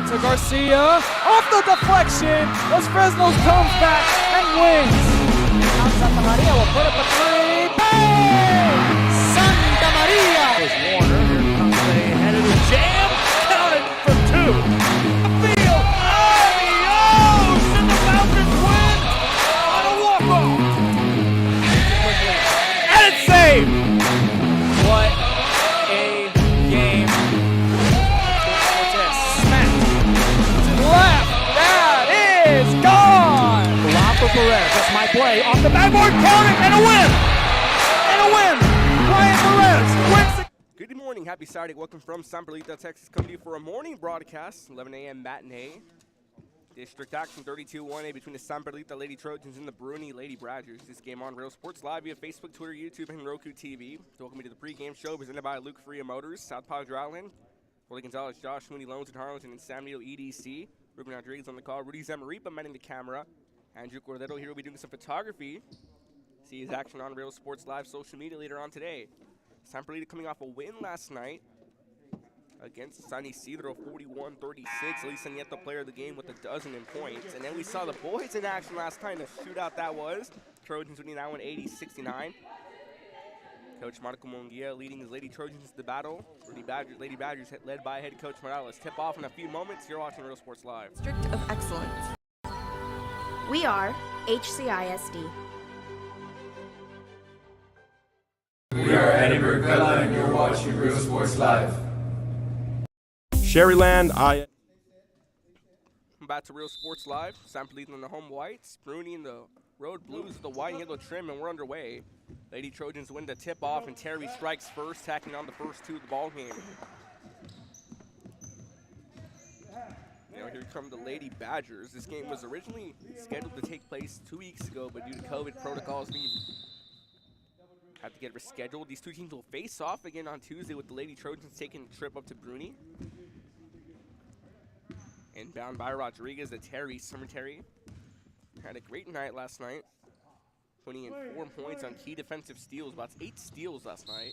to Garcia, off the deflection, Los Fresnos comes back and wins. Now Santa Maria will put up a three, bang! Santa Maria! Here's Warner, here comes the head of the jam, counted for two. Field, adios, and the Falcons win on a walk-off. And it's saved. What a game. Left, that is gone! Blanco Perez, that's my play, off the backboard, counting, and a win! And a win! Ryan Perez wins the... Good morning, happy Saturday. Welcome from Perlita, Texas, coming to you for a morning broadcast, 11 a.m. matinee. District action 32-1A between the Perlita Lady Trojans and the Bruni Lady Badgers. This game on Real Sports Live via Facebook, Twitter, YouTube, and Roku TV. Welcome to the pregame show presented by Luke Faria Motors, South Padre Island. Willie Gonzalez, Josh Mooney, Loans in Harlingen, and Sam Neal, EDC. Ruben Rodriguez on the call. Rudy Zamaripa manning the camera. Andrew Cordero here will be doing some photography. See his action on Real Sports Live social media later on today. Perlita coming off a win last night against San Isidro, 41-36. Elisa Nieto, player of the game, with a dozen in points. And then we saw the boys in action last night in the shootout that was. Trojans winning that one 80-69. Coach Marco Munguia leading his Lady Trojans to the battle. Lady Badgers led by head coach Morales. Tip off in a few moments. You're watching Real Sports Live. District of Excellence. We are HCISD. We are Edinburgh Villa and you're watching Real Sports Live. Sherryland, Back to Real Sports Live. Perlita in the home whites. Bruni in the road blues with the white and yellow trim, and we're underway. Lady Trojans win the tip-off, and Terry strikes first, tacking on the first two of the ball game. Now here come the Lady Badgers. This game was originally scheduled to take place 2 weeks ago, but due to COVID protocols, we had to get rescheduled. These two teams will face off again on Tuesday, with the Lady Trojans taking a trip up to Bruni. Inbound by Rodriguez to Terry. Summer Terry had a great night last night, putting in 4 points on key defensive steals, about 8 steals last night.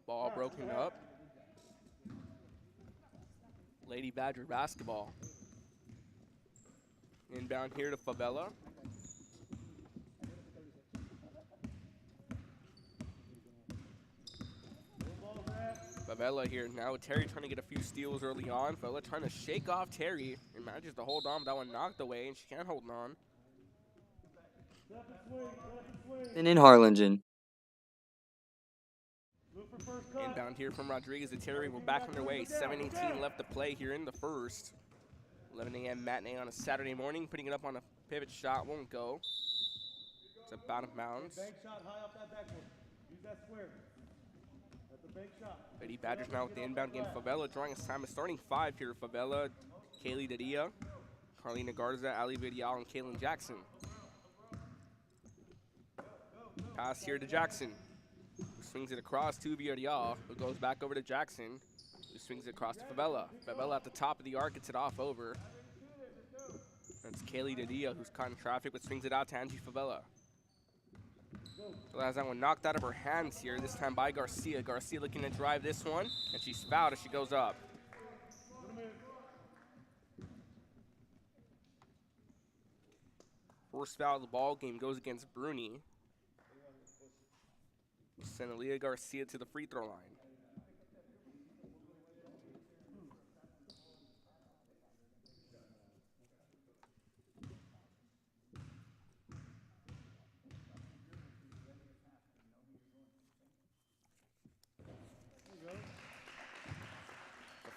Ball broken up. Lady Badger basketball. Inbound here to Favela. Favela here now. Terry trying to get a few steals early on. Favela trying to shake off Terry and manages to hold on, but that one knocked away, and she can't hold on. And in Harlingen. Inbound here from Rodriguez to Terry. We're back underway. 7:18 left to play here in the first. 11 a.m. matinee on a Saturday morning. Putting it up on a pivot shot. Won't go. It's about of bounds. Bank shot high off that backboard. Use that square. That's a bank shot. Lady Badgers now with the inbound game. Favela drawing a time of starting 5 here. Favela, Kaylee Dadia, Carlina Garza, Ali Vidial, and Kaylin Jackson. Pass here to Jackson, who swings it across to Vidial, who goes back over to Jackson, who swings it across to Favela. Favela at the top of the arc gets it off over. That's Kaylee Dadia, who's caught in traffic, but swings it out to Angie Favela. So has that one knocked out of her hands here, this time by Garcia. Garcia looking to drive this one, and she's fouled as she goes up. First foul of the ball game goes against Bruni. Send Aaliyah Garcia to the free throw line.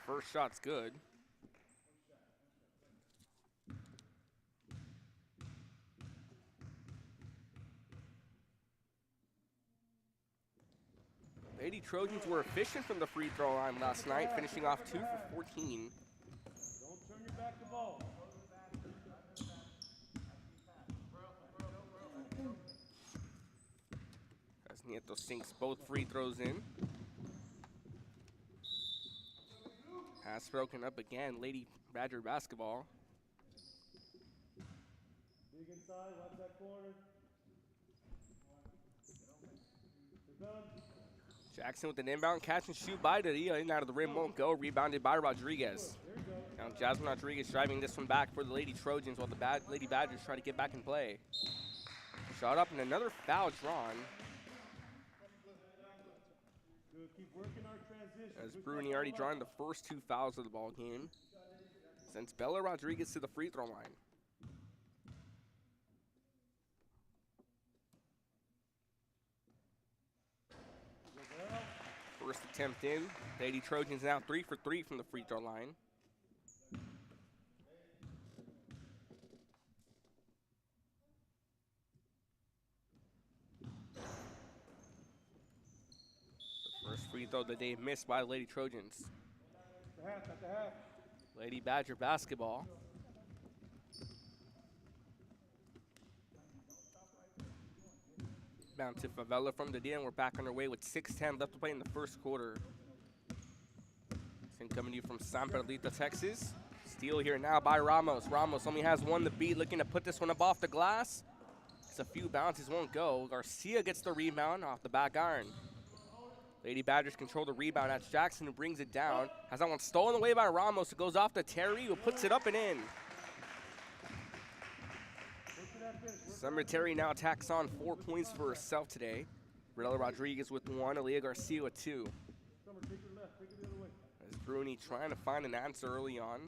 First shot's good. Lady Trojans were efficient from the free throw line last night, finishing off 2 for 14. Don't turn your back to ball. As Nieto sinks both free throws in. Pass broken up again. Lady Badger basketball. Big inside, watch that corner. They're done. Jackson with an inbound catch and shoot by Dadia. In out of the rim, won't go. Rebounded by Rodriguez. Now Jasmine Rodriguez driving this one back for the Lady Trojans while the Lady Badgers try to get back in play. Shot up and another foul drawn. As Bruni already drawing the first 2 fouls of the ball game. Sends Bella Rodriguez to the free throw line. First attempt in. Lady Trojans now 3 for 3 from the free throw line. The first free throw of the day missed by the Lady Trojans. Lady Badger basketball. Bound to Favela from the D, and we're back underway with 6:10 left to play in the first quarter. This coming to you from San Perlita, Texas. Steal here now by Ramos. Ramos only has one to beat, looking to put this one up off the glass. It's a few bounces, won't go. Garcia gets the rebound off the back iron. Lady Badgers control the rebound. That's Jackson who brings it down. Has that one stolen away by Ramos. It goes off to Terry, who puts it up and in. Summer Terry now tacks on 4 points for herself today. Bella Rodriguez with 1, Aaliyah Garcia with 2. As Bruni trying to find an answer early on.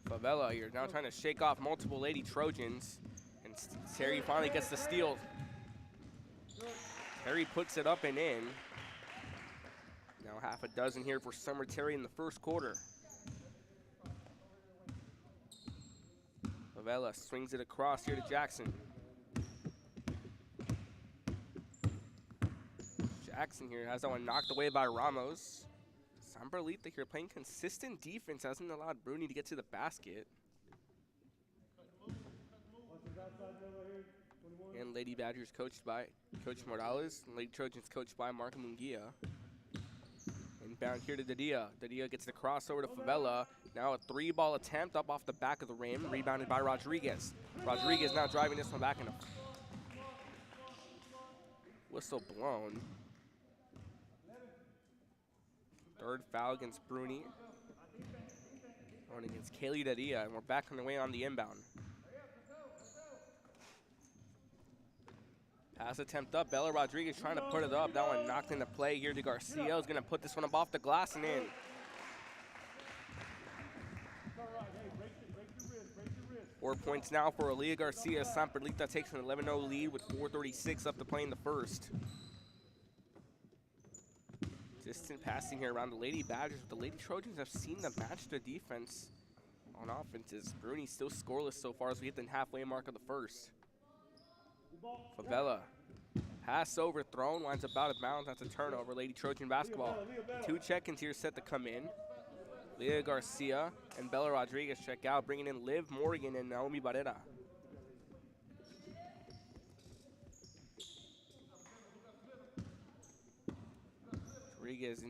Favela here now trying to shake off multiple Lady Trojans. And Terry finally gets the steal. Terry puts it up and in. Now half a dozen here for Summer Terry in the first quarter. Favela swings it across here to Jackson. Jackson here has that one knocked away by Ramos. San Perlita here playing consistent defense, hasn't allowed Bruni to get to the basket. And Lady Badgers coached by Coach Morales, and Lady Trojans coached by Mark Munguia. Inbound here to Dadia. Dadia gets the crossover to Favela. Now a 3-ball attempt up off the back of the rim, rebounded by Rodriguez. Rodriguez now driving this one back in a whistle blown. Third foul against Bruni. Going against Kaylee Dadia, and we're back on the way on the inbound. Pass attempt up. Bella Rodriguez trying to put it up. That one knocked into play here to Garcia. Is going to put this one up off the glass and in. 4 points now for Aaliyah Garcia. San Perlita takes an 11-0 lead with 4:36 left to play in the first. Distant passing here around the Lady Badgers. The Lady Trojans have seen them match their defense on offenses. Bruni still scoreless so far as we hit the halfway mark of the first. Favela. Pass overthrown, winds up out of bounds. That's a turnover. Lady Trojan basketball. 2 check-ins here set to come in. Leah Garcia and Bella Rodriguez check out, bringing in Liv Morgan and Naomi Barrera. Rodriguez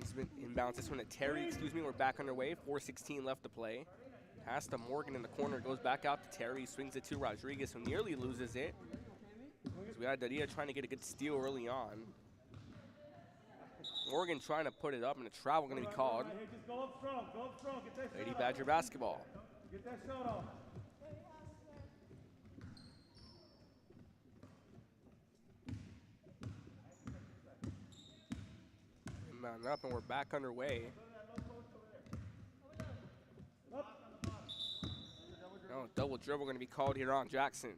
inbounds this one to Terry. We're back underway. 4:16 left to play. Pass to Morgan in the corner. Goes back out to Terry. Swings it to Rodriguez, who nearly loses it. We had Dadia trying to get a good steal early on. Morgan trying to put it up, and a travel going to be called. Lady Badger basketball. Get that shot off. Inbound up, and we're back underway. No, double dribble going to be called here on Jackson.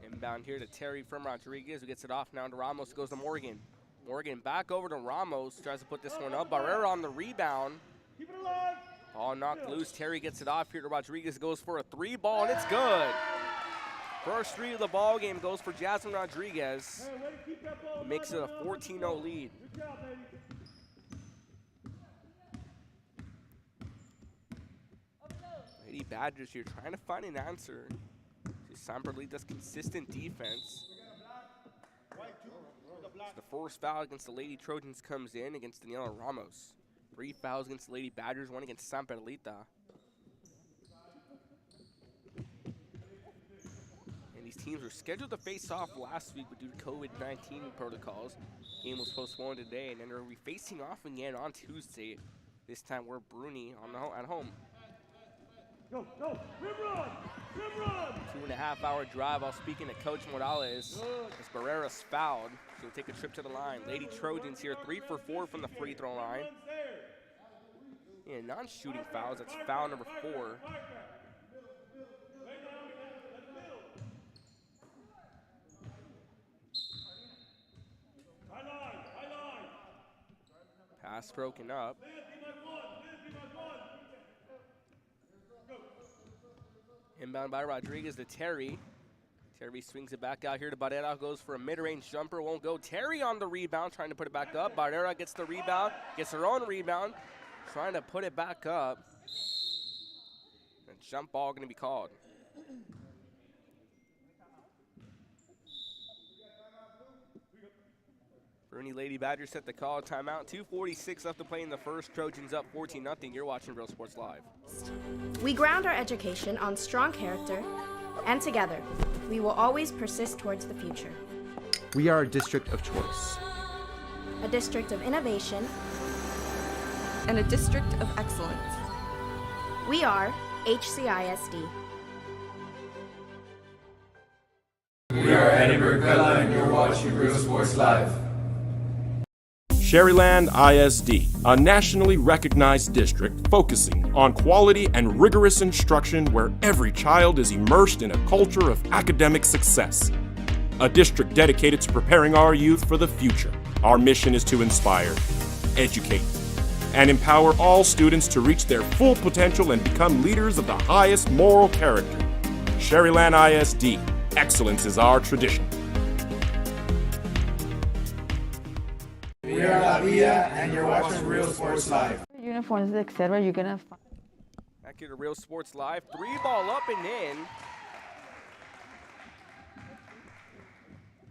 Inbound here to Terry from Rodriguez, who gets it off now to Ramos. Goes to Morgan. Morgan back over to Ramos. Tries to put this one up. Barrera on the rebound. Keep it alive. Ball knocked loose. Terry gets it off here to Rodriguez. Goes for a 3-ball, and it's good. First 3 of the ball game goes for Jasmine Rodriguez. Hey, way to keep that ball Makes it a alive. 14-0 lead. Good job, baby. Lady Badgers here trying to find an answer to San Perlita's consistent defense. The first foul against the Lady Trojans comes in against Daniela Ramos. 3 fouls against the Lady Badgers, 1 against San Perlita. teams were scheduled to face off last week, but due to COVID-19 protocols, game was postponed today, and then they're facing off again on Tuesday. This time we're Bruni at home. Go, go, rim run, rim run. 2.5-hour drive. While speaking to Coach Morales, as Barrera's fouled, so we'll take a trip to the line. Lady Trojans here, 3 for 4 from the free throw line. And non-shooting fouls, that's foul number 4. Pass broken up. Inbound by Rodriguez to Terry. Terry swings it back out here to Barrera, goes for a mid-range jumper, won't go. Terry on the rebound, trying to put it back up. Barrera gets the rebound, gets her own rebound, trying to put it back up. And jump ball going to be called. Bruni Lady Badgers set the call, timeout. 2:46 left to play in the first. Trojans up 14-0. You're watching Real Sports Live. We ground our education on strong character, and together, we will always persist towards the future. We are a district of choice. A district of innovation, and a district of excellence. We are HCISD. We are Edinburgh Villa and you're watching Real Sports Live. Sherryland ISD, a nationally recognized district focusing on quality and rigorous instruction where every child is immersed in a culture of academic success. A district dedicated to preparing our youth for the future. Our mission is to inspire, educate, and empower all students to reach their full potential and become leaders of the highest moral character. Sherryland ISD, excellence is our tradition. We are La Villa and you're watching Real Sports Live. Uniforms, etc. You're gonna find. Back here to Real Sports Live. 3-ball up and in.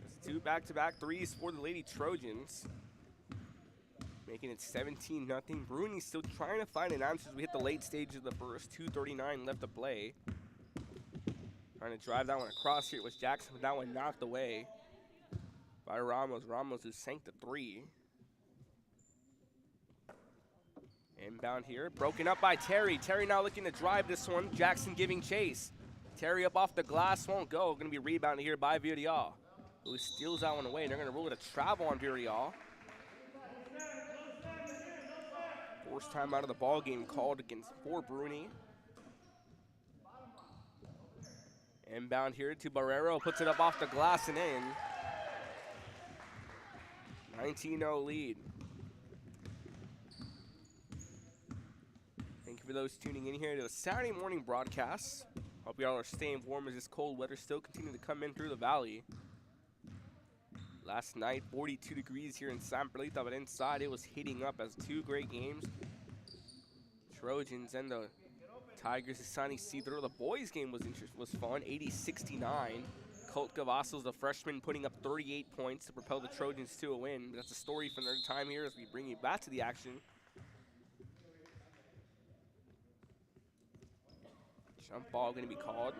It's 2 back-to-back threes for the Lady Trojans. Making it 17-0. Bruni still trying to find an answer as we hit the late stages of the first. 2:39 left to play. Trying to drive that one across here. It was Jackson, but that one knocked away by Ramos. Ramos who sank the 3. Inbound here, broken up by Terry. Terry now looking to drive this one. Jackson giving chase. Terry up off the glass, won't go. Going to be rebounded here by Villarreal, who steals that one away. They're going to rule it a travel on Villarreal. First time out of the ball game called for Bruni. Inbound here to Barrero, puts it up off the glass and in. 19-0 lead. Thank you for those tuning in here to the Saturday morning broadcast. Hope y'all are staying warm as this cold weather still continues to come in through the valley. Last night, 42 degrees here in San Perlita, but inside it was heating up as 2 great games. Trojans and the Tigers, the Sunny Cedro. The boys game was fun, 80-69. Colt Cavazos, the freshman, putting up 38 points to propel the Trojans to a win. But that's a story for another time here as we bring you back to the action. Jump ball going to be called.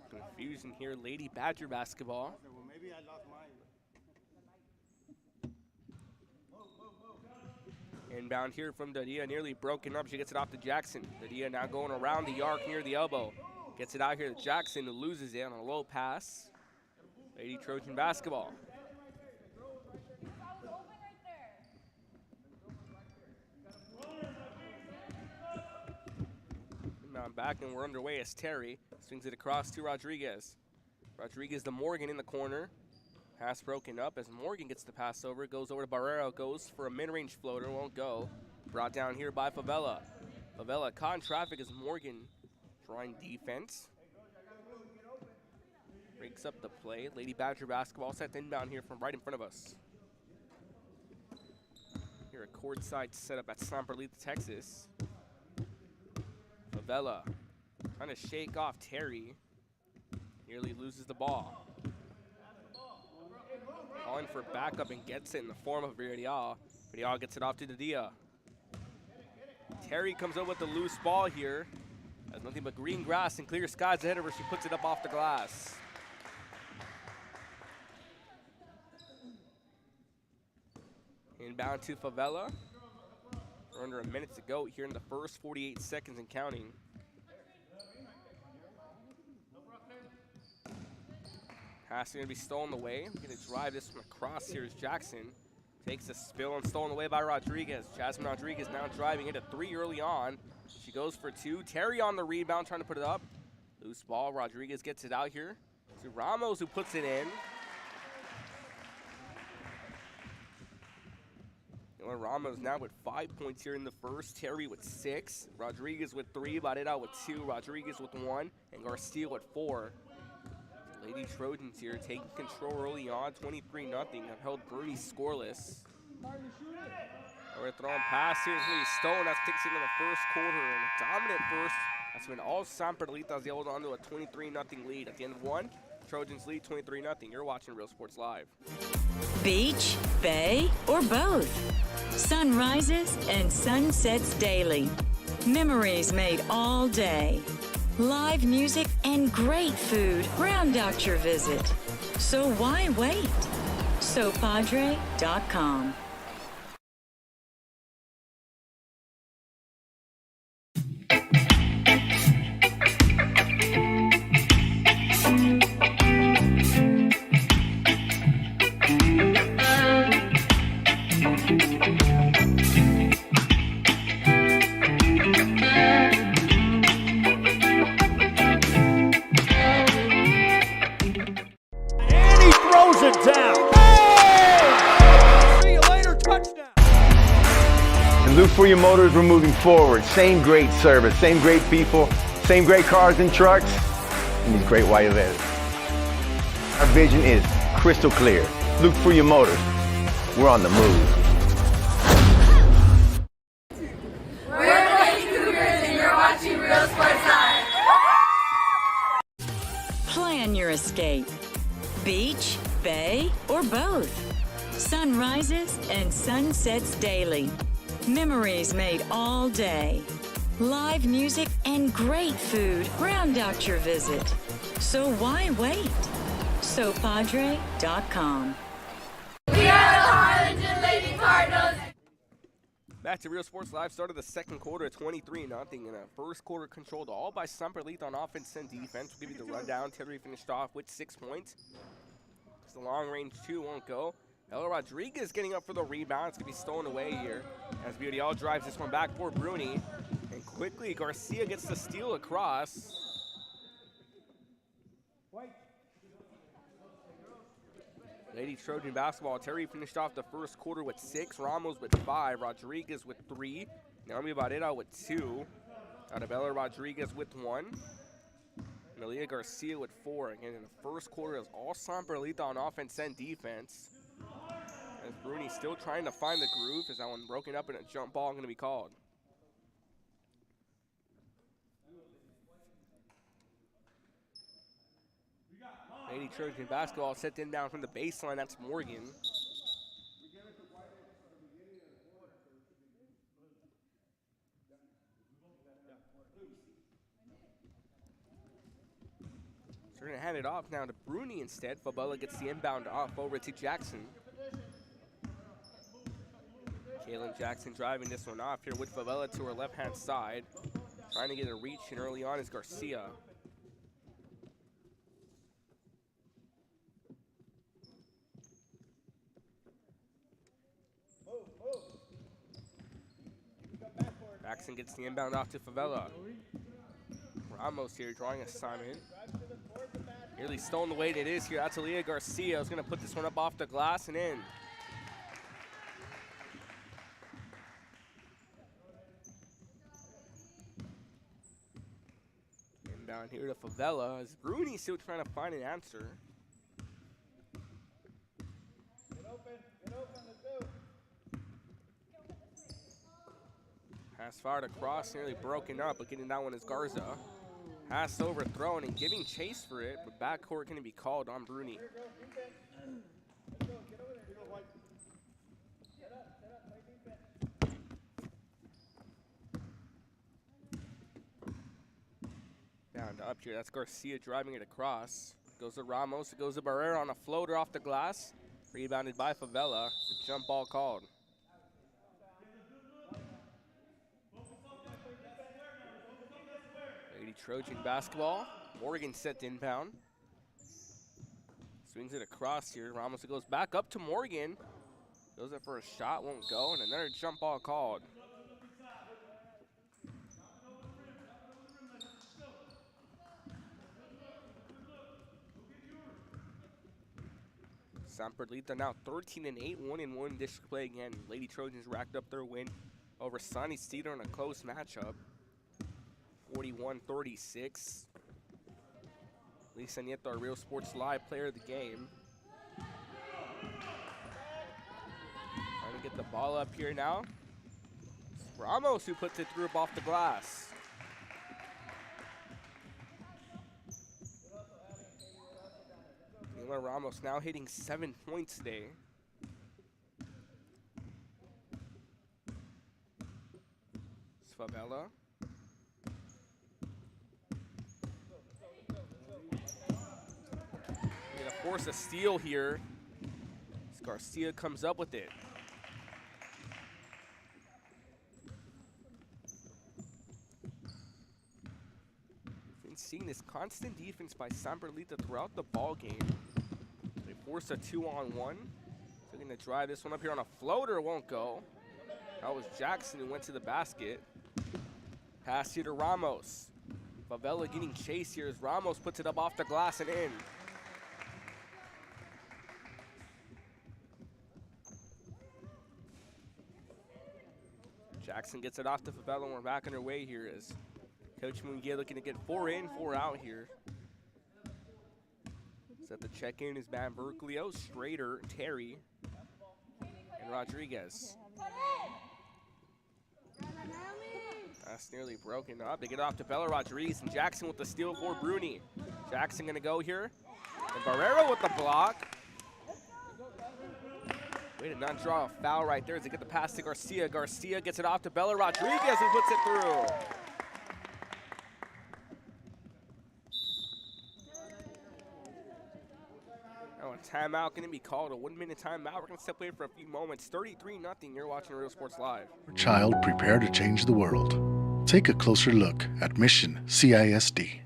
Confusion here, Lady Badger basketball. Maybe I lost mine. Inbound here from Dadia, nearly broken up. She gets it off to Jackson. Dadia now going around the arc near the elbow. Gets it out here to Jackson, who loses it on a low pass. Lady Trojan basketball. Inbound back, and we're underway as Terry swings it across to Rodriguez. Rodriguez to Morgan in the corner. Pass broken up as Morgan gets the pass over. Goes over to Barrero. Goes for a mid-range floater. Won't go. Brought down here by Favela. Favela caught in traffic as Morgan drawing defense. Breaks up the play. Lady Badger basketball set inbound here from right in front of us. Here a courtside setup at San Perlita, Texas. Favela Trying to shake off Terry. Nearly loses the ball. Calling for backup and gets it in the form of Virdial. Virdial gets it off to Dadia. Terry comes up with the loose ball here. Has nothing but green grass and clear skies ahead of her. She puts it up off the glass. Inbound to Favela. We're under a minute to go here in the first 48 seconds and counting. Pass going to be stolen away. Going to drive this one across here is Jackson. Takes a spill and stolen away by Rodriguez. Jasmine Rodriguez now driving into 3 early on. She goes for 2. Terry on the rebound trying to put it up. Loose ball. Rodriguez gets it out here to Ramos, who puts it in. Ramos now with 5 points here in the first. Terry with 6. Rodriguez with 3. Barrera with 2. Rodriguez with 1. And Garcia with 4. Lady Trojans here taking control early on. 23-0. Have held Bruni scoreless. We're throwing pass here. It's going to be stolen. That's takes into the first quarter. And a dominant first. That's when all San Perlitas held on to a 23-0 lead. At the end of one, Trojans lead 23-0. You're watching Real Sports Live. Beach, bay, or both. Sunrises and sunsets daily. Memories made all day. Live music and great food round out your visit. So why wait? SoPadre.com. Look for your motors, we're moving forward. Same great service, same great people, same great cars and trucks, and these great white vans. Our vision is crystal clear. Look for your motors. We're on the move. We're the Lady Cougars and you're watching Real Sports Live. Plan your escape. Beach, bay, or both. Sunrises and sunsets daily. Memories made all day. Live music and great food round out your visit. So why wait? SoPadre.com. We are the Harlingen Lady Cardinals. Back to Real Sports Live. Started the second quarter at 23-0 and a first quarter controlled all by San Perlita on offense and defense. We'll give you the rundown. Terry finished off with 6 points. The long range 2 won't go. Ella Rodriguez getting up for the rebound. It's going to be stolen away here as Virdial drives this one back for Bruni. And quickly, Garcia gets the steal across. Lady Trojan basketball. Terry finished off the first quarter with 6. Ramos with 5. Rodriguez with 3. Naomi Barrera with 2. Out of Ella Rodriguez with 1. Melia Garcia with 4. Again, in the first quarter, is all San Perlita on offense and defense. As Bruni still trying to find the groove. Is that one broken up and a jump ball going to be called? Lady Trojan basketball set inbound from the baseline. That's Morgan. They're going to hand it off now to Bruni instead. Fabella gets the inbound off over to Jackson. Kaylin Jackson driving this one off here with Favela to her left-hand side. Trying to get a reach in early on is Garcia. Jackson gets the inbound off to Favela. Ramos here drawing assignment. Nearly stolen the weight it is here. Atalia Garcia is going to put this one up off the glass and in. Inbound here to Favela as Bruni still trying to find an answer. Get open, let's go. Pass fired across, nearly broken up, but getting that one is Garza. Pass overthrown and giving chase for it, but backcourt going to be called on Bruni. Down to up here, that's Garcia driving it across. Goes to Ramos, it goes to Barrera on a floater off the glass. Rebounded by Favela, the jump ball called. Lady Trojan basketball. Morgan set to inbound. Swings it across here. Ramos goes back up to Morgan. Goes up for a shot, won't go, and another jump ball called. Perlita now 13-8, 1-1 district play again. Lady Trojans racked up their win over Sunny Cedar in a close matchup. 41-36. Lisa Nieto, our Real Sports Live player of the game. Trying to get the ball up here now. It's Ramos who puts it through off the glass. Ramos now hitting 7 points today. It's Favela. Gonna force a steal here. Garcia comes up with it. Been seeing this constant defense by Perlita throughout the ball game. They force a 2-on-1. They're gonna drive this one up here on a floater, won't go. That was Jackson who went to the basket. Pass here to Ramos. Favela getting chased here as Ramos puts it up off the glass and in. Jackson gets it off to Favela and we're back underway here as Coach Munguia looking to get 4 in, 4 out here. Set the check-in is Van Berklio, Strader, Terry, and Rodriguez. That's nearly broken up. They get it off to Bella Rodriguez and Jackson with the steal for Bruni. Jackson gonna go here. And Barrera with the block. Way to not draw a foul right there as they get the pass to Garcia. Garcia gets it off to Bella Rodriguez who puts it through. Now a timeout going to be called, a 1-minute timeout. We're going to step away for a few moments. 33-0, you're watching Real Sports Live. Child, prepare to change the world. Take a closer look at Mission CISD.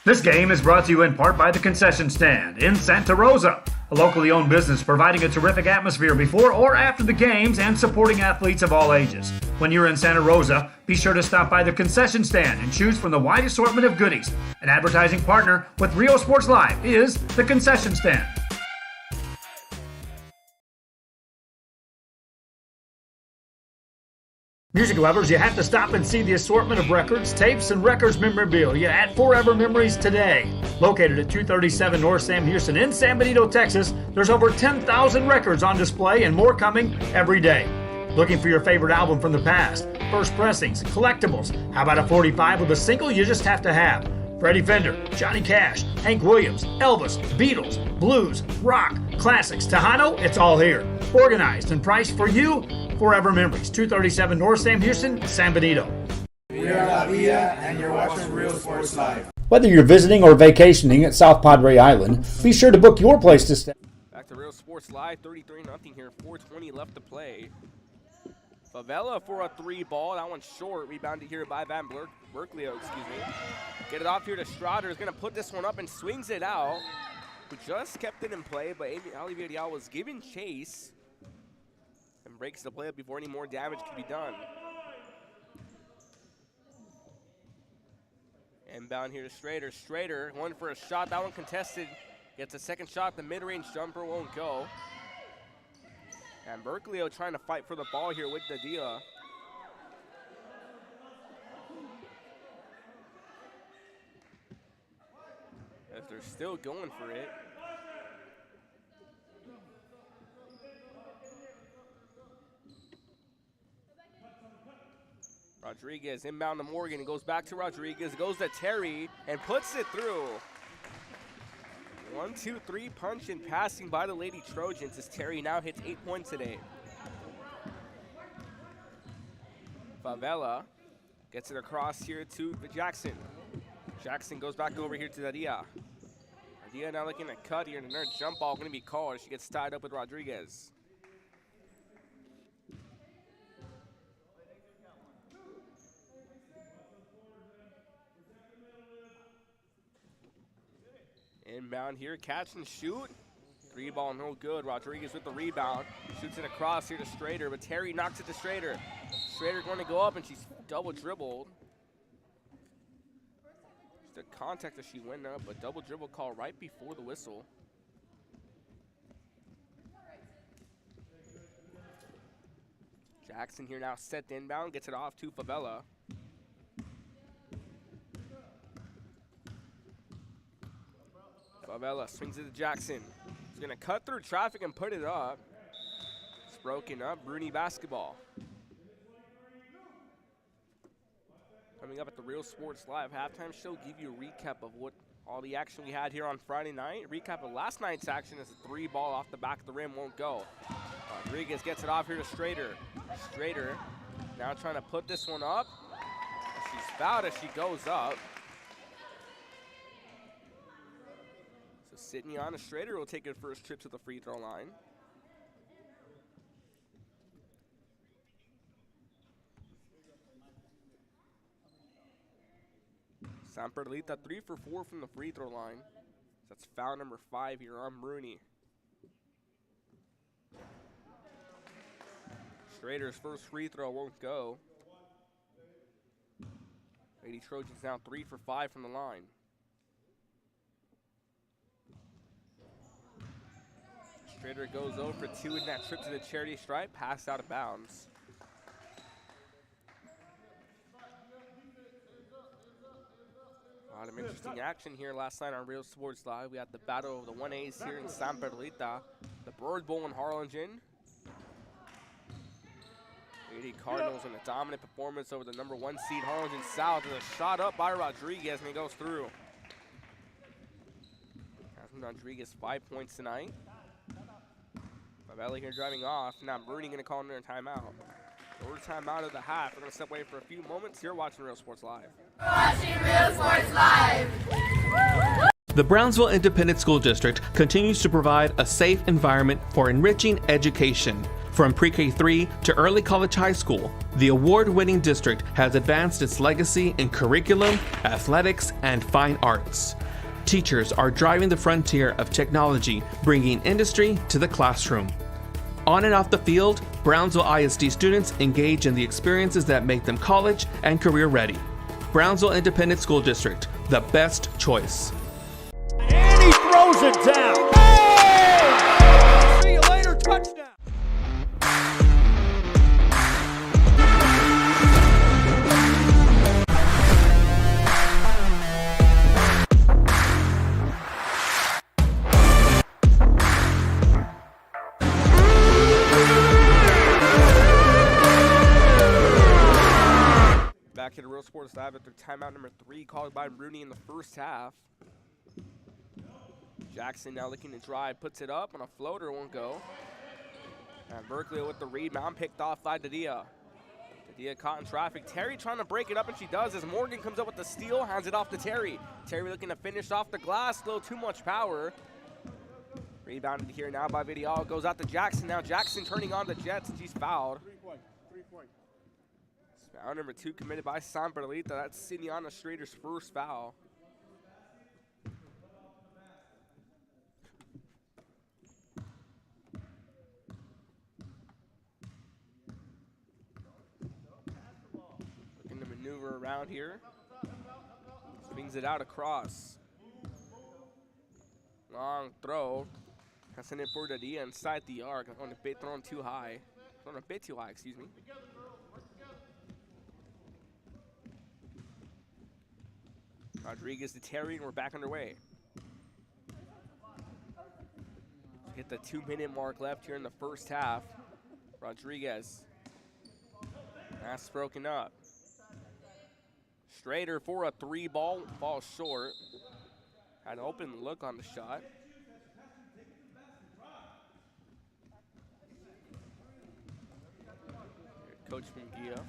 This game is brought to you in part by the Concession Stand in Santa Rosa, a locally owned business providing a terrific atmosphere before or after the games and supporting athletes of all ages. When you're in Santa Rosa, be sure to stop by the Concession Stand and choose from the wide assortment of goodies. An advertising partner with Real Sports Live is the Concession Stand. Music lovers, you have to stop and see the assortment of records, tapes, and records memorabilia at Forever Memories today. Located at 237 North Sam Houston in San Benito, Texas, there's over 10,000 records on display and more coming every day. Looking for your favorite album from the past, first pressings, collectibles? How about a 45 with a single you just have to have? Freddie Fender, Johnny Cash, Hank Williams, Elvis, Beatles, blues, rock, classics, Tejano, it's all here. Organized and priced for you. Forever Memories, 237 North Sam Houston, San Benito. We are La Villa, and you're watching Real Sports Live. Whether you're visiting or vacationing at South Padre Island, be sure to book your place to stay. Back to Real Sports Live, 33-0 here, 4:20 left to play. Favela for a 3 ball, that one's short, rebounded here by Van Berklio, Get it off here to Strader, is gonna put this one up and swings it out. Who just kept it in play, but Ali Villarreal was given chase and breaks the play up before any more damage can be done. Inbound here to Strader. Strader, one for a shot, that one contested. Gets a second shot, the mid-range jumper won't go. And Berklio trying to fight for the ball here with Dadia. As they're still going for it. Rodriguez inbound to Morgan. It goes back to Rodriguez. Goes to Terry and puts it through. 1-2-3 punch and passing by the Lady Trojans as Terry now hits 8 points today. Favela gets it across here to Jackson. Jackson goes back over here to Adia. Adia now looking at cut here, and another jump ball going to be called as she gets tied up with Rodriguez. Inbound here, catch and shoot. 3-ball, no good. Rodriguez with the rebound. Shoots it across here to Strader, but Terry knocks it to Strader. Strader going to go up, and she's double dribbled. Just a contact as she went up, but double dribble call right before the whistle. Jackson here now set the inbound, gets it off to Favela. Favela swings it to Jackson. He's going to cut through traffic and put it up. It's broken up. Bruni basketball. Coming up at the Real Sports Live halftime show, give you a recap of what all the action we had here on Friday night. Recap of last night's action as a 3-ball off the back of the rim won't go. Rodriguez gets it off here to Strader. Strader now trying to put this one up. She's fouled as she goes up. Sydney on a Strader will take her first trip to the free throw line. Perlita 3 for 4 from the free throw line. That's foul number 5 here on Bruni. Strader's first free throw won't go. Lady Trojans now 3 for 5 from the line. Strader goes over 2 in that trip to the charity stripe, pass out of bounds. A lot of interesting action here last night on Real Sports Live. We had the battle of the 1As here in San Perlita, the Bird Bowl in Harlingen. Lady Cardinals in a dominant performance over the number 1 seed Harlingen South, and a shot up by Rodriguez, and it goes through. Rodriguez 5 points tonight. Favela here driving off. Now Bruni going to call another timeout. Third timeout of the half. We're going to step away for a few moments. You're watching Real Sports Live. Watching Real Sports Live. The Brownsville Independent School District continues to provide a safe environment for enriching education. From pre-K3 to early college high school, the award-winning district has advanced its legacy in curriculum, athletics, and fine arts. Teachers are driving the frontier of technology, bringing industry to the classroom. On and off the field, Brownsville ISD students engage in the experiences that make them college and career ready. Brownsville Independent School District, the best choice. And he throws it down. Hey! See you later, touchdown. Back to the Real Sports Live after timeout number 3 called by Bruni in the first half. Jackson now looking to drive, puts it up on a floater, won't go. And Berkeley with the rebound, picked off by Dadia. Dadia caught in traffic. Terry trying to break it up, and she does as Morgan comes up with the steal, hands it off to Terry. Terry looking to finish off the glass, a little too much power. Rebounded here now by Vidal, goes out to Jackson. Now Jackson turning on the Jets, and she's fouled. 3 point. Foul number 2 committed by San Perlita. That's Siniana Strader's first foul. Looking to maneuver around here. Swings it out across. Long throw. Passing it for Dadia inside the arc. On a bit thrown too high. Thrown a bit too high, excuse me. Rodriguez to Terry, and we're back underway. Hit the 2-minute mark left here in the first half. Rodriguez. That's broken up. Strader for a 3-ball, falls short. Had an open look on the shot. Coach Mungia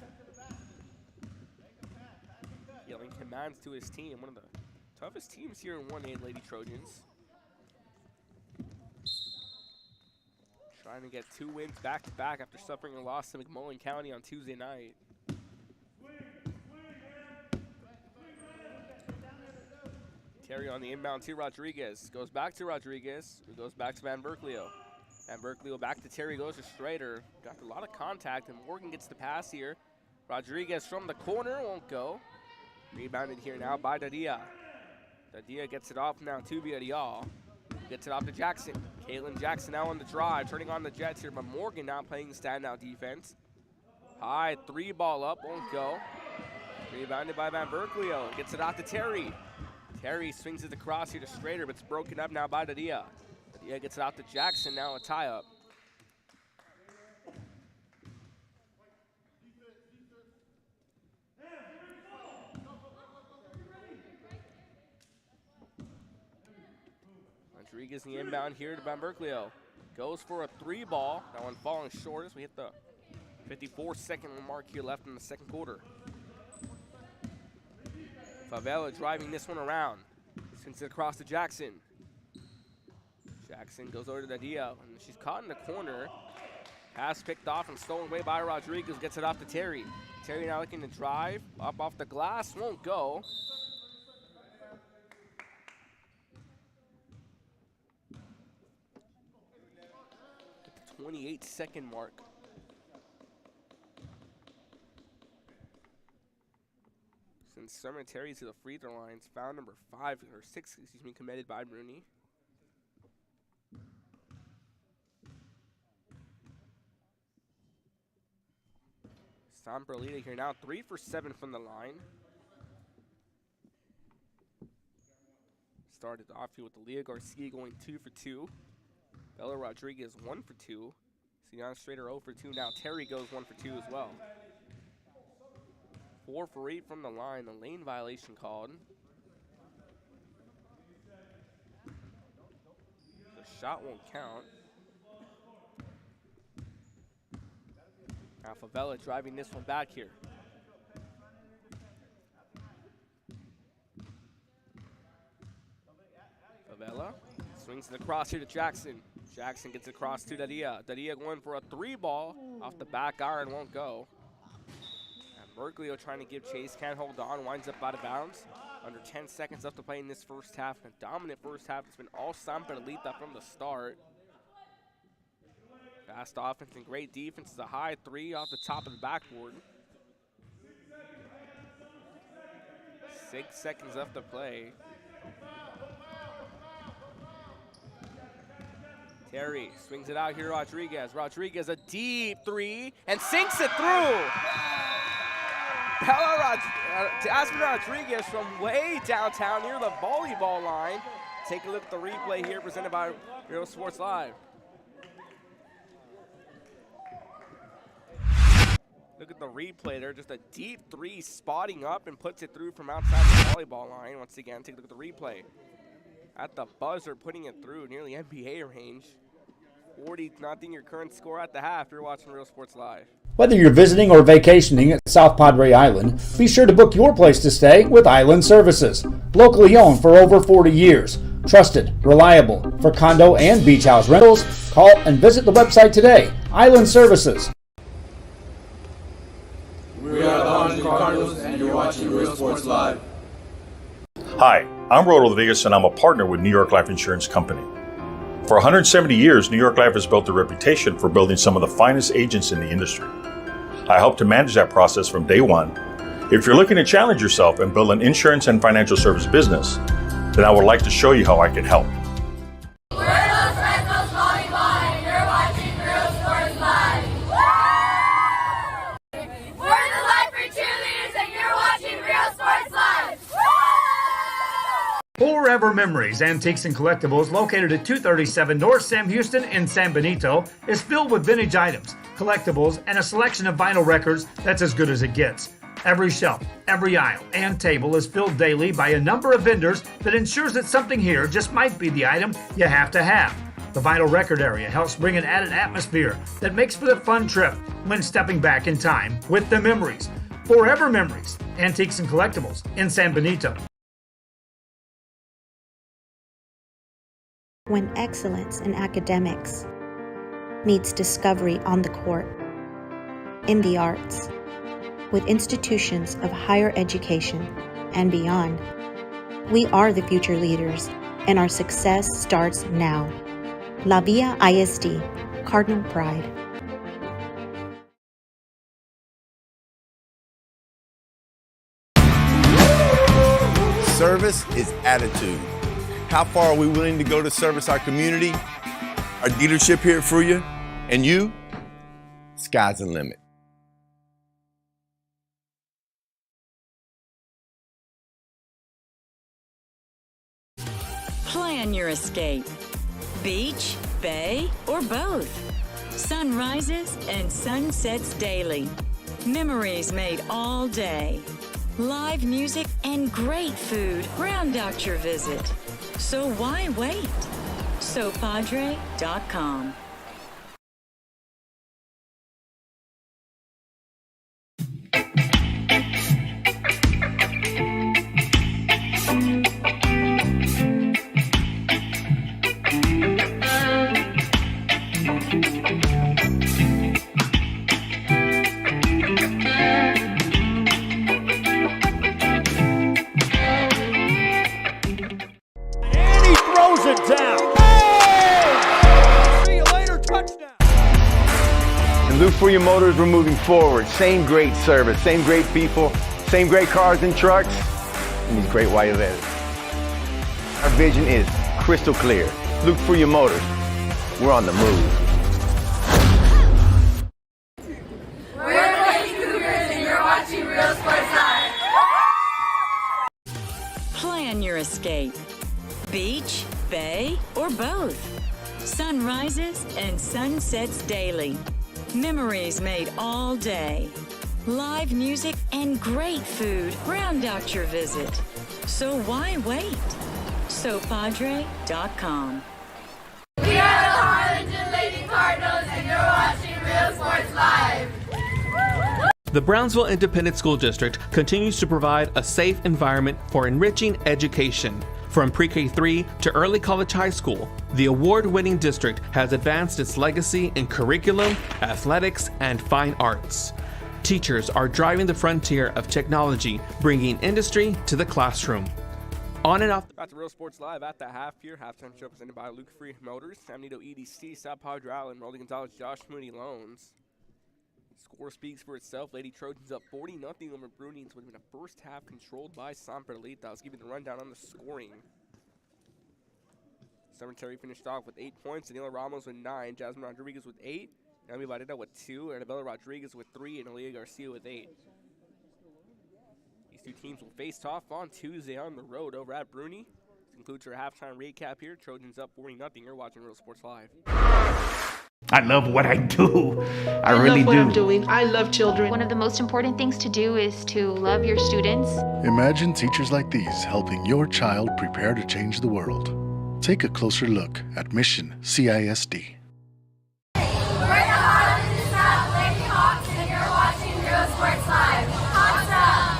yelling commands to his team. One of the toughest teams here in 1A, Lady Trojans. Trying to get 2 wins back-to-back after suffering a loss to McMullen County on Tuesday night. Terry on the inbound to Rodriguez. Goes back to Rodriguez. Who goes back to Van Berklio. Van Berklio back to Terry. Goes to Strader. Got a lot of contact, and Morgan gets the pass here. Rodriguez from the corner. Won't go. Rebounded here now by Dadia. Dadia gets it off now to Villarreal. Gets it off to Jackson. Caitlin Jackson now on the drive. Turning on the Jets here, but Morgan now playing standout defense. High 3-ball up. Won't go. Rebounded by Van Berklio. Gets it off to Terry. Terry swings it across here to Strader, but it's broken up now by Dadia. Dadia gets it out to Jackson, now a tie-up. Rodriguez in the inbound here to Van Berklio. Goes for a 3-ball. That one falling short as we hit the 54-second mark here left in the second quarter. Favela driving this one around. Swings it across to Jackson. Jackson goes over to Dadia, and she's caught in the corner. Pass picked off and stolen away by Rodriguez. Gets it off to Terry. Terry now looking to drive. Up off the glass, won't go. At the 28-second mark. Since Summer Terry to the free throw lines, foul number 6, committed by Bruni. Perlita here now, 3 for 7 from the line. Started off here with Leah Garcia going 2 for 2. Bella Rodriguez 1 for 2. Sienna Strader 0 for 2. Now Terry goes 1 for 2 as well. 4 for 8 from the line. The lane violation called. The shot won't count. Now Favela driving this one back here. Favela swings it across here to Jackson. Jackson gets across to Dadia. Dadia going for a 3-ball off the back iron, won't go. Berklio trying to give chase, can't hold on, winds up out of bounds. Under 10 seconds left to play in this first half. A dominant first half. It's been all Perlita from the start. Fast offense and great defense. It's a high 3 off the top of the backboard. 6 seconds left to play. Terry swings it out here, Rodriguez. Rodriguez, a deep 3, and sinks it through. Aspen Rodriguez from way downtown near the volleyball line. Take a look at the replay here presented by Real Sports Live. Look at the replay there, just a deep 3 spotting up and puts it through from outside the volleyball line. Once again, take a look at the replay. At the buzzer, putting it through nearly NBA range. 40-0 your current score at the half. You're watching Real Sports Live. Whether you're visiting or vacationing at South Padre Island, be sure to book your place to stay with Island Services. Locally owned for over 40 years. Trusted, reliable for condo and beach house rentals. Call and visit the website today. Island Services. We are the Honda Cardinals, and you're watching Real Sports Live. Hi, I'm Rodolfo Vegas, and I'm a partner with New York Life Insurance Company. For 170 years, New York Life has built a reputation for building some of the finest agents in the industry. I help to manage that process from day one. If you're looking to challenge yourself and build an insurance and financial service business, then I would like to show you how I can help. We're Los Fresnos Volleyball, and you're watching Real Sports Live. We're the Lifer Cheerleaders, and you're watching Real Sports Live. Forever Memories, Antiques and Collectibles, located at 237 North Sam Houston in San Benito, is filled with vintage items, collectibles, and a selection of vinyl records that's as good as it gets. Every shelf, every aisle, and table is filled daily by a number of vendors that ensures that something here just might be the item you have to have. The vinyl record area helps bring an added atmosphere that makes for the fun trip when stepping back in time with the memories. Forever Memories, Antiques and Collectibles in San Benito. When excellence in academics meets discovery on the court, in the arts, with institutions of higher education and beyond, we are the future leaders, and our success starts now. La Villa ISD, Cardinal Pride. Service is attitude. How far are we willing to go to service our community, our dealership here at Fruya, and you? Sky's the limit. Plan your escape. Beach, bay, or both. Sunrises and sunsets daily. Memories made all day. Live music and great food round out your visit. So why wait? SoPadre.com. Luke Fruya Motors, we're moving forward. Same great service, same great people, same great cars and trucks, and these great white letters. Our vision is crystal clear. Luke Fruya Motors, we're on the move. We're the Lady Cougars and you're watching Real Sports Live. Plan your escape. Beach, bay, or both. Sunrises and sunsets daily. Memories made all day. Live music and great food round out your visit. So why wait? SoPadre.com. We are the Harlingen Lady Cardinals and you're watching Real Sports Live. The Brownsville Independent School District continues to provide a safe environment for enriching education. From pre-K3 to early college high school, the award-winning district has advanced its legacy in curriculum, athletics, and fine arts. Teachers are driving the frontier of technology, bringing industry to the classroom. On and off. Back to Real Sports Live at the half here. Halftime show presented by Luke Fruya Motors, San Benito EDC, South Padre Island, Rolling Gonzalez, Josh Moody Loans. Score speaks for itself. Lady Trojans up 40-0 over Bruni. It's been a first half controlled by Perlita. I'll give you the rundown on the scoring. Summer Terry finished off with 8 points. Daniela Ramos with 9. Jasmine Rodriguez with 8. Naomi Varela with 2. Annabella Rodriguez with 3. And Aaliyah Garcia with 8. These two teams will face off on Tuesday on the road over at Bruni. This concludes our halftime recap here. Trojans up 40-0. You're watching Real Sports Live. I love what I do. I really love what do. I'm doing. I love children. One of the most important things to do is to love your students. Imagine teachers like these helping your child prepare to change the world. Take a closer look at Mission CISD. We're the Harlingen South Lady Hawks and you're watching Real Sports Live. Awesome!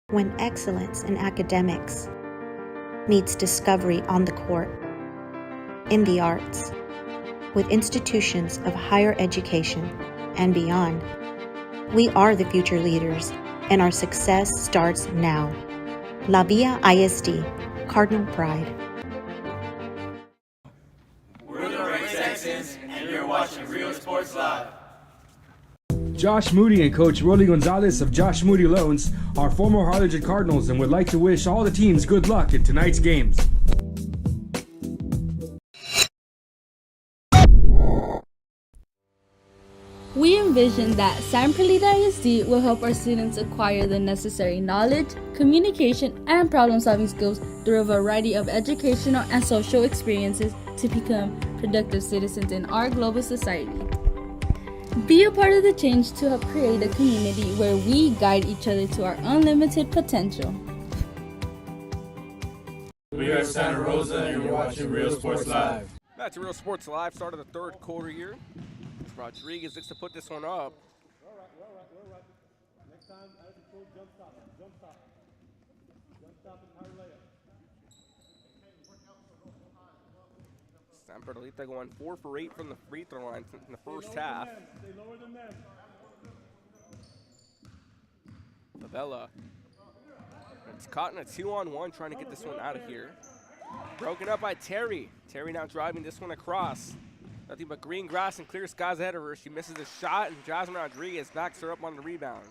When excellence in academics meets discovery on the court, in the arts, with institutions of higher education and beyond, we are the future leaders, and our success starts now. La Villa ISD, Cardinal Pride. We're the Red Texans, and you're watching Real Sports Live. Josh Moody and Coach Rolly Gonzalez of Josh Moody Loans are former Harlingen Cardinals and would like to wish all the teams good luck in tonight's games. envision that San Perlita ISD will help our students acquire the necessary knowledge, communication, and problem-solving skills through a variety of educational and social experiences to become productive citizens in our global society. Be a part of the change to help create a community where we guide each other to our unlimited potential. We are Santa Rosa and you're watching Real Sports Live. Back to Real Sports Live, start of the third quarter here. Rodriguez looks to put this one up. We're all right. Next time, out of control, jump stop it. Jump stop it, higher layup. San Perlita going 4 for 8 from the free throw line in the first half. Stay lower than them. Favela. It's caught in a 2-on-1, trying to get this one out of here. Broken up by Terry. Terry now driving this one across. Nothing but green grass and clear skies ahead of her. She misses a shot, and Jasmine Rodriguez backs her up on the rebound.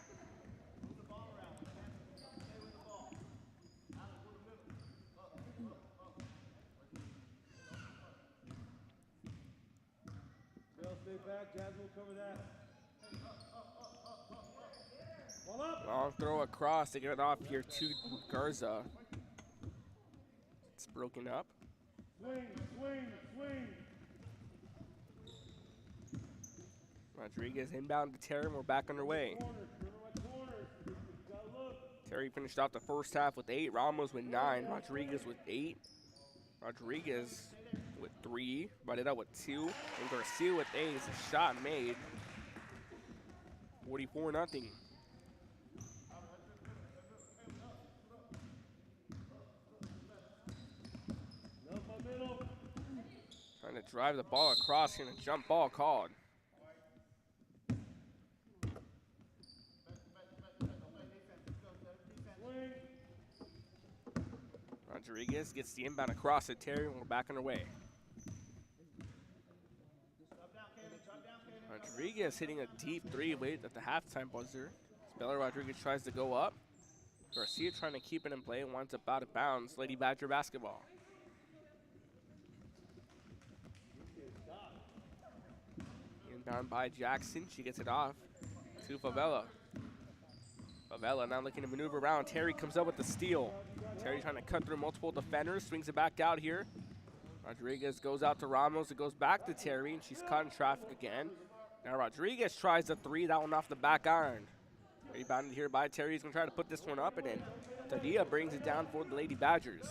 Stay back, Jasmine will cover that. Ball up. Long throw across to get it off here to Garza. It's broken up. Swing. Rodriguez inbound to Terry, and we're back underway. Terry finished off the first half with 8, Ramos with 9, Rodriguez with 8, Rodriguez with 3, Barrera with 2, and Garcia with 8. It's a shot made. 44-0. Trying to drive the ball across here, and a jump ball called. Rodriguez gets the inbound across to Terry, and we're back underway. Rodriguez hitting a deep 3 late at the halftime buzzer. Bella Rodriguez tries to go up. Garcia trying to keep it in play and winds up out of bounds. Lady Badger basketball. Inbound by Jackson. She gets it off to Favela. Favela now looking to maneuver around. Terry comes up with the steal. Terry trying to cut through multiple defenders. Swings it back out here. Rodriguez goes out to Ramos. It goes back to Terry, and she's caught in traffic again. Now Rodriguez tries the 3. That one off the back iron. Rebounded here by Terry. He's going to try to put this one up, and then Tadia brings it down for the Lady Badgers.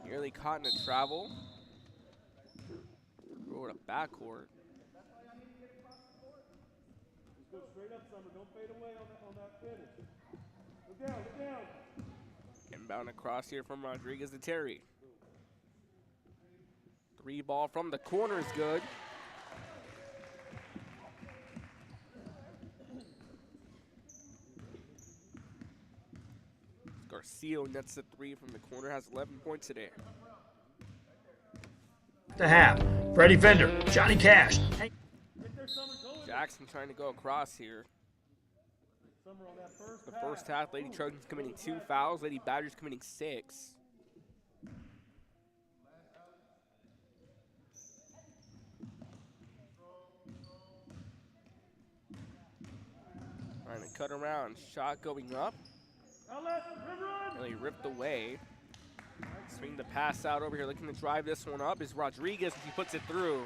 Nearly caught in a travel. Throw it a backcourt. Go straight up, Summer. Don't fade away on that finish. Look down. Inbound across here from Rodriguez to Terry. 3 ball from the corner is good. Garcia nets the 3 from the corner, has 11 points today. To half, Freddie Fender, Johnny Cash. Jackson trying to go across here. The first half, Lady Trojans committing 2 fouls, Lady Badgers committing 6. Trying to cut around, shot going up. Really ripped away. Swing the pass out over here, looking to drive this one up is Rodriguez, and she puts it through.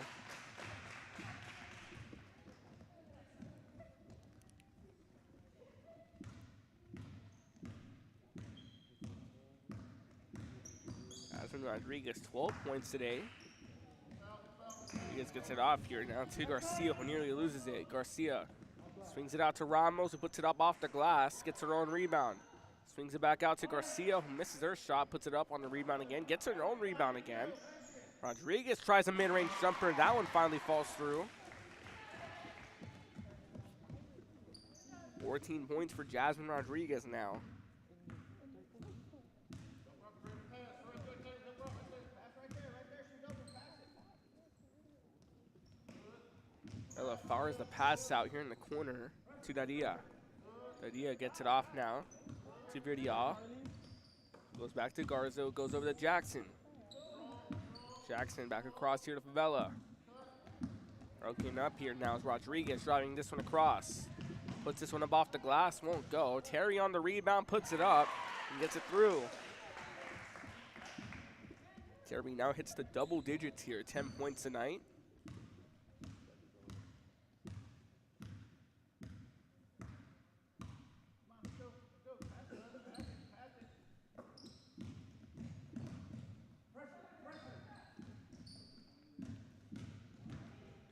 Rodriguez, 12 points today. Rodriguez gets it off here now to Garcia, who nearly loses it. Garcia swings it out to Ramos, who puts it up off the glass, gets her own rebound. Swings it back out to Garcia, who misses her shot, puts it up on the rebound again, gets her own rebound again. Rodriguez tries a mid-range jumper, and that one finally falls through. 14 points for Jasmine Rodriguez now. Ella fires the pass out here in the corner to Dadia. Dadia gets it off now to Virdia. Goes back to Garza, goes over to Jackson. Jackson back across here to Favela. Broken up here now is Rodriguez driving this one across. Puts this one up off the glass, won't go. Terry on the rebound, puts it up, and gets it through. Terry now hits the double digits here, 10 points tonight.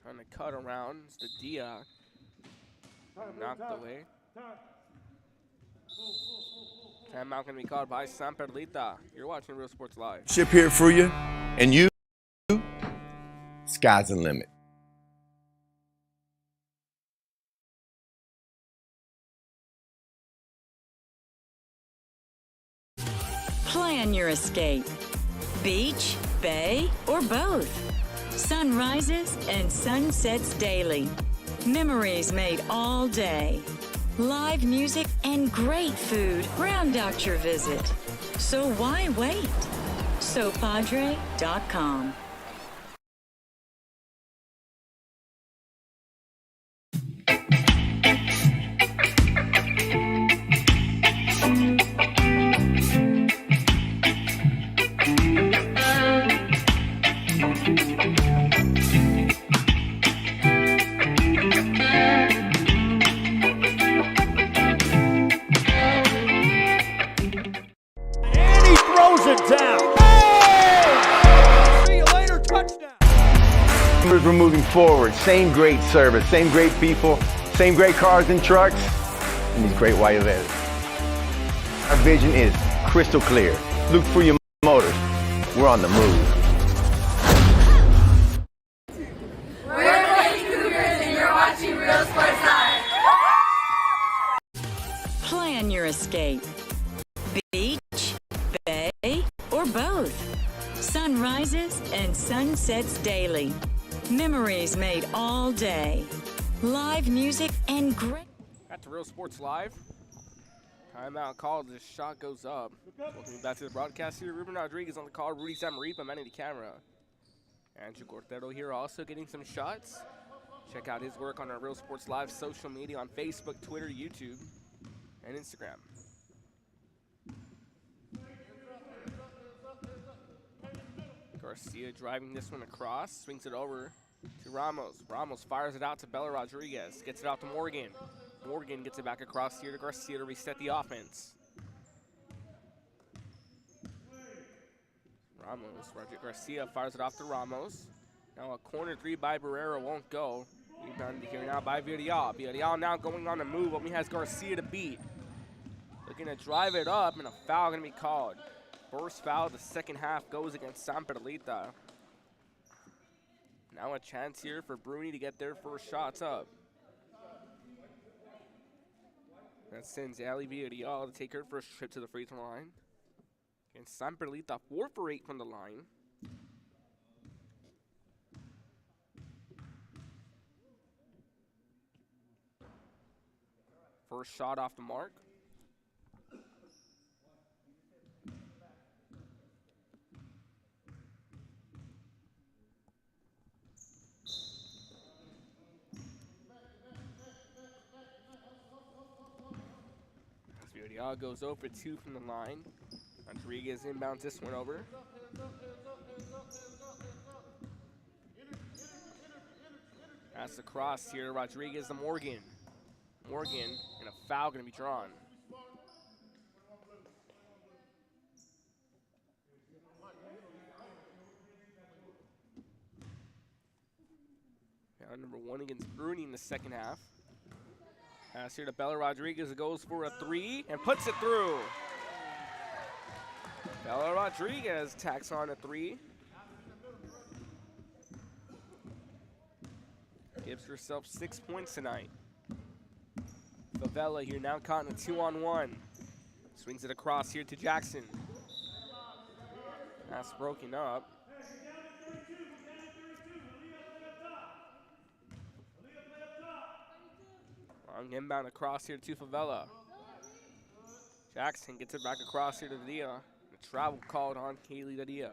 Trying to cut around, it's the Dia. Knocked away. Timeout going to be called by San Perlita. You're watching Real Sports Live. Ship here for you, and you, sky's the limit. Plan your escape. Beach, bay, or both. Sunrises and sunsets daily. Memories made all day. Live music and great food round out your visit. So why wait? SoPadre.com. We're moving forward. Same great service, same great people, same great cars and trucks, and these great white letters. Our vision is crystal clear. Look for your motors. We're on the move. We're the Lady Cougars, and you're watching Real Sports Live. Plan your escape. Beach, bay, or both. Sunrises and sunsets daily. Memories made all day. Live music and great. Back to Real Sports Live. Timeout called. This shot goes up. Welcome back to the broadcast here. Ruben Rodriguez on the call. Rudy Samaripa manning the camera. Andrew Cortero here also getting some shots. Check out his work on our Real Sports Live social media on Facebook, Twitter, YouTube, and Instagram. Garcia driving this one across, swings it over to Ramos. Ramos fires it out to Bella Rodriguez, gets it out to Morgan. Morgan gets it back across here to Garcia to reset the offense. Garcia fires it off to Ramos. Now a corner three by Barrera won't go. Rebounded here now by Villarreal. Villarreal now going on the move, only has Garcia to beat. Looking to drive it up, and a foul going to be called. First foul of the second half goes against San Perlita. Now a chance here for Bruni to get their first shots up. That sends Ali Villarreal to take her first trip to the free throw line. And San Perlita 4 for 8 from the line. First shot off the mark. Villarreal goes 0 for 2 from the line. Rodriguez inbounds this one over. Pass across here to Rodriguez to Morgan. Morgan, and a foul going to be drawn. Foul number 1 against Bruni in the second half. Pass here to Bella Rodriguez, goes for a 3 and puts it through. Bella Rodriguez tacks on a 3. Gives herself 6 points tonight. Favela here now caught in a 2-on-1. Swings it across here to Jackson. Pass broken up. Long inbound across here to Favela. Jackson gets it back across here to Dia. A travel called on Kaylee Dia.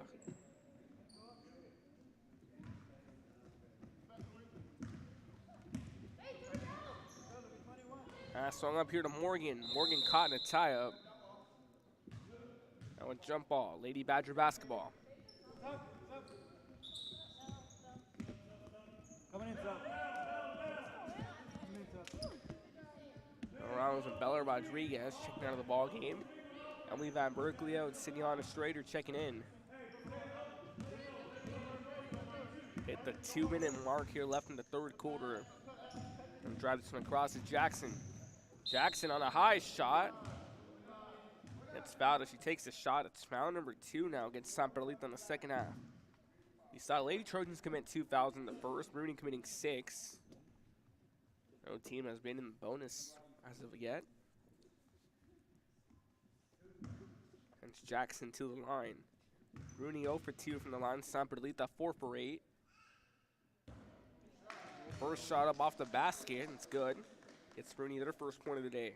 Swung up here to Morgan. Morgan caught in a tie-up. That one jump ball. Lady Badger basketball. Coming in, Around with Bella Rodriguez checking out of the ball game. Emily Van Berkeley and Signana Strader checking in. Hit the 2-minute mark here left in the third quarter. And drive this one across to Jackson. Jackson on a high shot. It's fouled as she takes the shot. It's foul number 2 now against San Perlita in the second half. You saw Lady Trojans commit 2 fouls in the first. Bruni committing 6. No team has been in the bonus as of yet. And Jackson to the line. Bruni 0 for 2 from the line. San Perlita 4 for 8. First shot up off the basket. It's good. It's Bruni their first point of the day.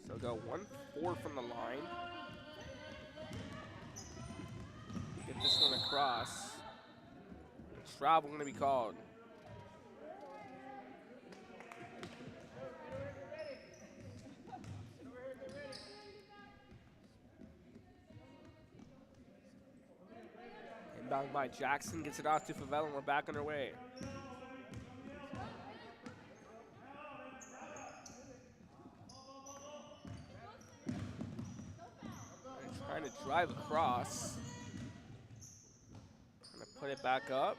So go 1-4 from the line. Get this one across. Travel going to be called. Inbound by Jackson, gets it off to Favela, and we're back underway. Trying to drive across. Gonna put it back up.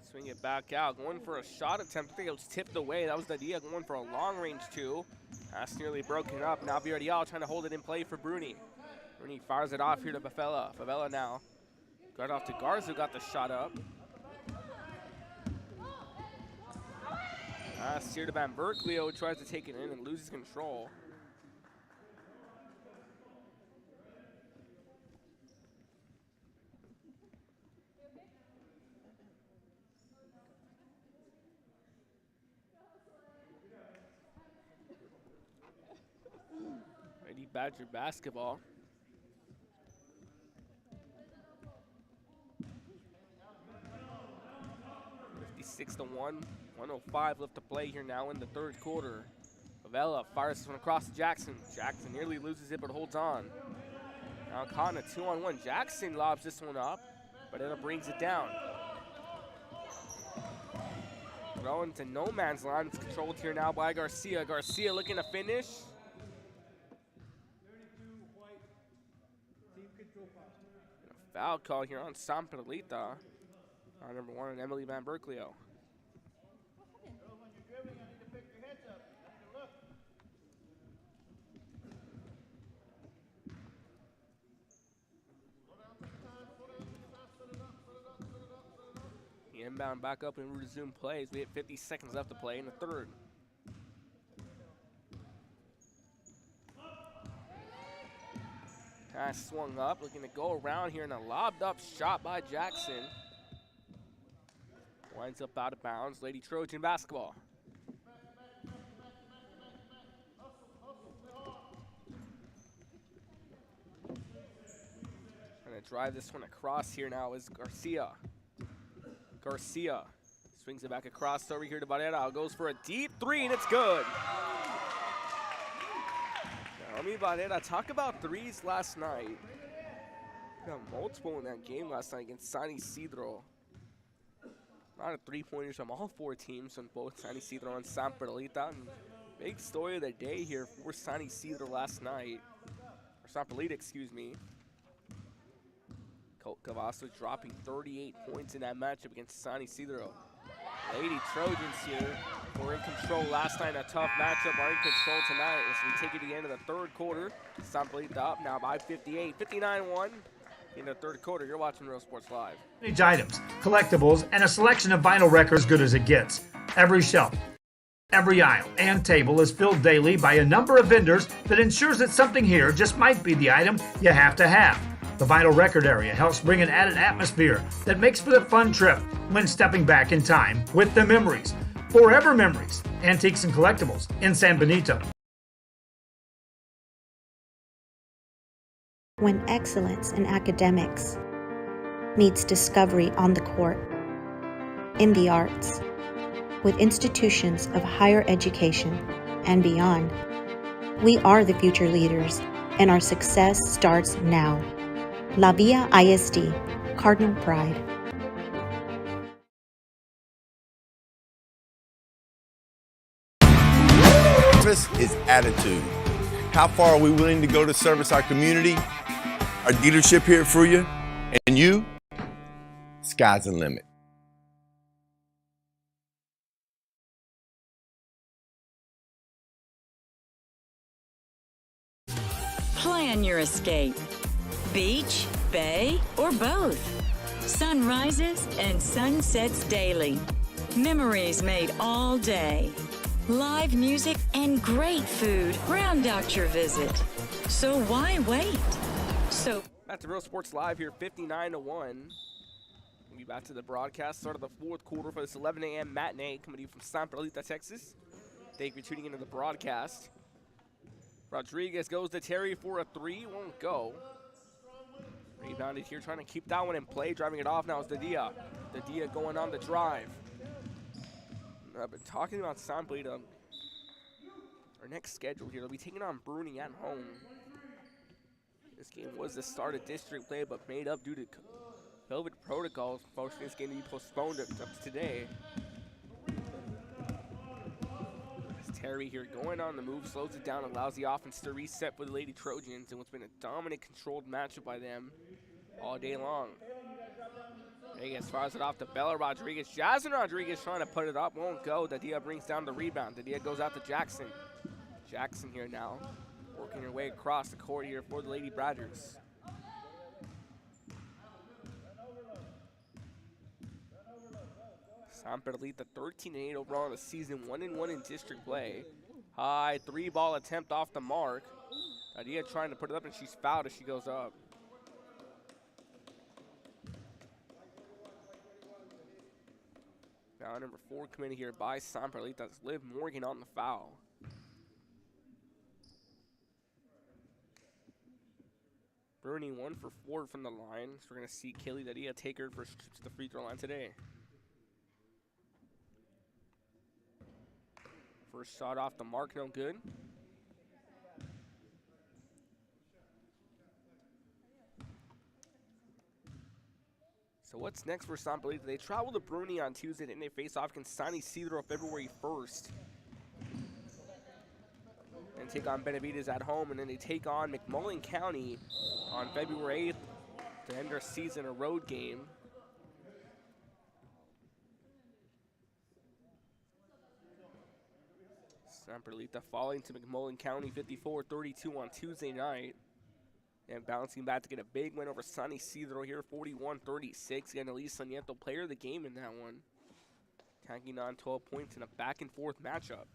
Swing it back out. Going for a shot attempt. I think it was tipped away. That was the idea. Going for a long range 2. That's nearly broken up. Now Villarreal trying to hold it in play for Bruni. Bruni fires it off here to Favela. Favela now. Got off to Garza, got the shot up. Pass here to Van Berkeley, tries to take it in and loses control. Lady Badger basketball. 56-1, 105 left to play here now in the third quarter. Favela fires this one across to Jackson. Jackson nearly loses it but holds on. Now caught in a 2-on-1. Jackson lobs this one up, but it brings it down. Throw into no man's land. It's controlled here now by Garcia. Garcia looking to finish. A foul call here on San Perlita. Number 1 on Emily Van Berkeley. The inbound back up and resume plays. We have 50 seconds left to play in the third. Pass swung up, looking to go around here, and a lobbed up shot by Jackson. Winds up out of bounds. Lady Trojan basketball. Gonna drive this one across here now is Garcia. Garcia swings it back across over here to Barrera. Goes for a deep 3 and it's good. Naomi Barrera, talk about threes last night. Got multiple in that game last night against San Isidro. A lot of 3-pointers from all 4 teams on both San Isidro and San Perlita. And big story of the day here for San Isidro last night. Or San Perlita, excuse me. Colt Cavasso dropping 38 points in that matchup against San Isidro. Lady Trojans here were in control last night in a tough matchup, are in control tonight as we take it to the end of the third quarter. San Perlita up now by 58, 59-1. In the third quarter, you're watching Real Sports Live. Vintage items, collectibles, and a selection of vinyl records as good as it gets. Every shelf, every aisle, and table is filled daily by a number of vendors that ensures that something here just might be the item you have to have. The vinyl record area helps bring an added atmosphere that makes for the fun trip when stepping back in time with the memories. Forever Memories, Antiques and Collectibles in San Benito. When excellence in academics meets discovery on the court, in the arts, with institutions of higher education and beyond, we are the future leaders, and our success starts now. La Villa ISD, Cardinal Pride. Service is attitude. How far are we willing to go to service our community, our dealership here at Fruya, and you? Sky's the limit. Plan your escape. Beach, bay, or both. Sun rises and sun sets daily. Memories made all day. Live music and great food round out your visit. So why wait? Back to Real Sports Live here, 59-1. We'll be back to the broadcast. Start of the fourth quarter for this 11 a.m. matinee coming to you from San Perlita, Texas. Thank you for tuning into the broadcast. Rodriguez goes to Terry for a three. Won't go. Rebounded here, trying to keep that one in play. Driving it off now is Dadia. Dadia going on the drive. I've been talking about San Perlita. Our next schedule here, they'll be taking on Bruni at home. This game was the start of district play, but made up due to COVID protocols, forcing this game to be postponed up to today. As Terry here going on the move, slows it down, allows the offense to reset for the Lady Trojans in what's been a dominant, controlled matchup by them all day long. Vegas fires it off to Bella Rodriguez. Jasmine Rodriguez trying to put it up, won't go. Dadia brings down the rebound. Dadia goes out to Jackson. Jackson here now, working her way across the court here for the Lady Badgers. San Perlita 13-8 overall in the season, 1-1 in district play. High three-ball attempt off the mark. Dadia trying to put it up, and she's fouled as she goes up. Foul number 4 committed here by San Perlita. Liv Morgan on the foul. Bruni 1 for 4 from the line. So we're going to see Kaylee Dadia take her first trip to the free throw line today. First shot off the mark, no good. So what's next for San Perlita? They travel to Bruni on Tuesday, and they face off against San Isidro February 1st. And take on Benavides at home, and then they take on McMullen County on February 8th to end their season, a road game. San Perlita falling to McMullen County 54-32 on Tuesday night. And bouncing back to get a big win over San Isidro here, 41-36. Again, Elisa Nieto, player of the game in that one. Tacking on 12 points in a back-and-forth matchup.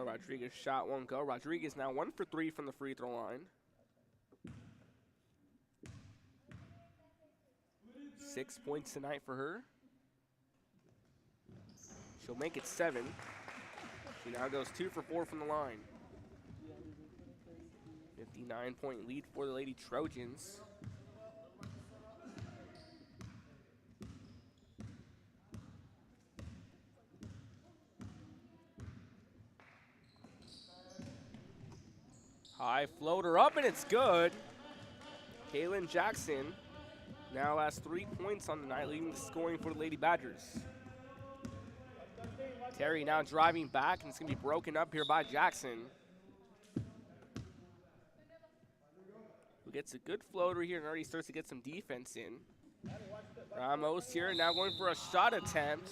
Rodriguez shot won't go. Rodriguez now 1 for 3 from the free throw line. 6 points tonight for her. She'll make it 7. She now goes 2 for 4 from the line. 59-point lead for the Lady Trojans. High floater up, and it's good. Kaylin Jackson now has 3 points on the night, leading the scoring for the Lady Badgers. Terry now driving back, and it's going to be broken up here by Jackson. Who gets a good floater here and already starts to get some defense in. Ramos here now going for a shot attempt.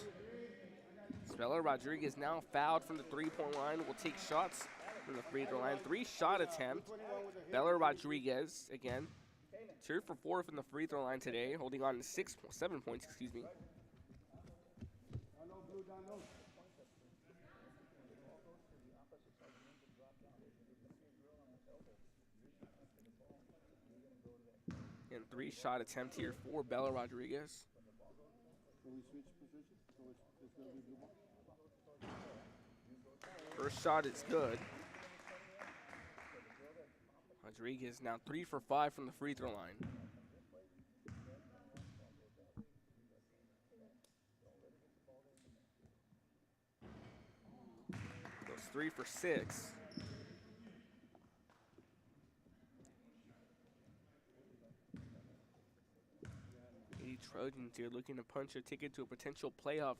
Bella Rodriguez now fouled from the three-point line. Will take shots from the free throw line. 3-shot attempt. Bella Rodriguez again. 2 for 4 from the free throw line today, holding on to 7 points, excuse me. And 3-shot attempt here for Bella Rodriguez. First shot is good. Rodriguez now 3 for 5 from the free throw line. Goes 3 for 6. Lady Trojans here looking to punch a ticket to a potential playoff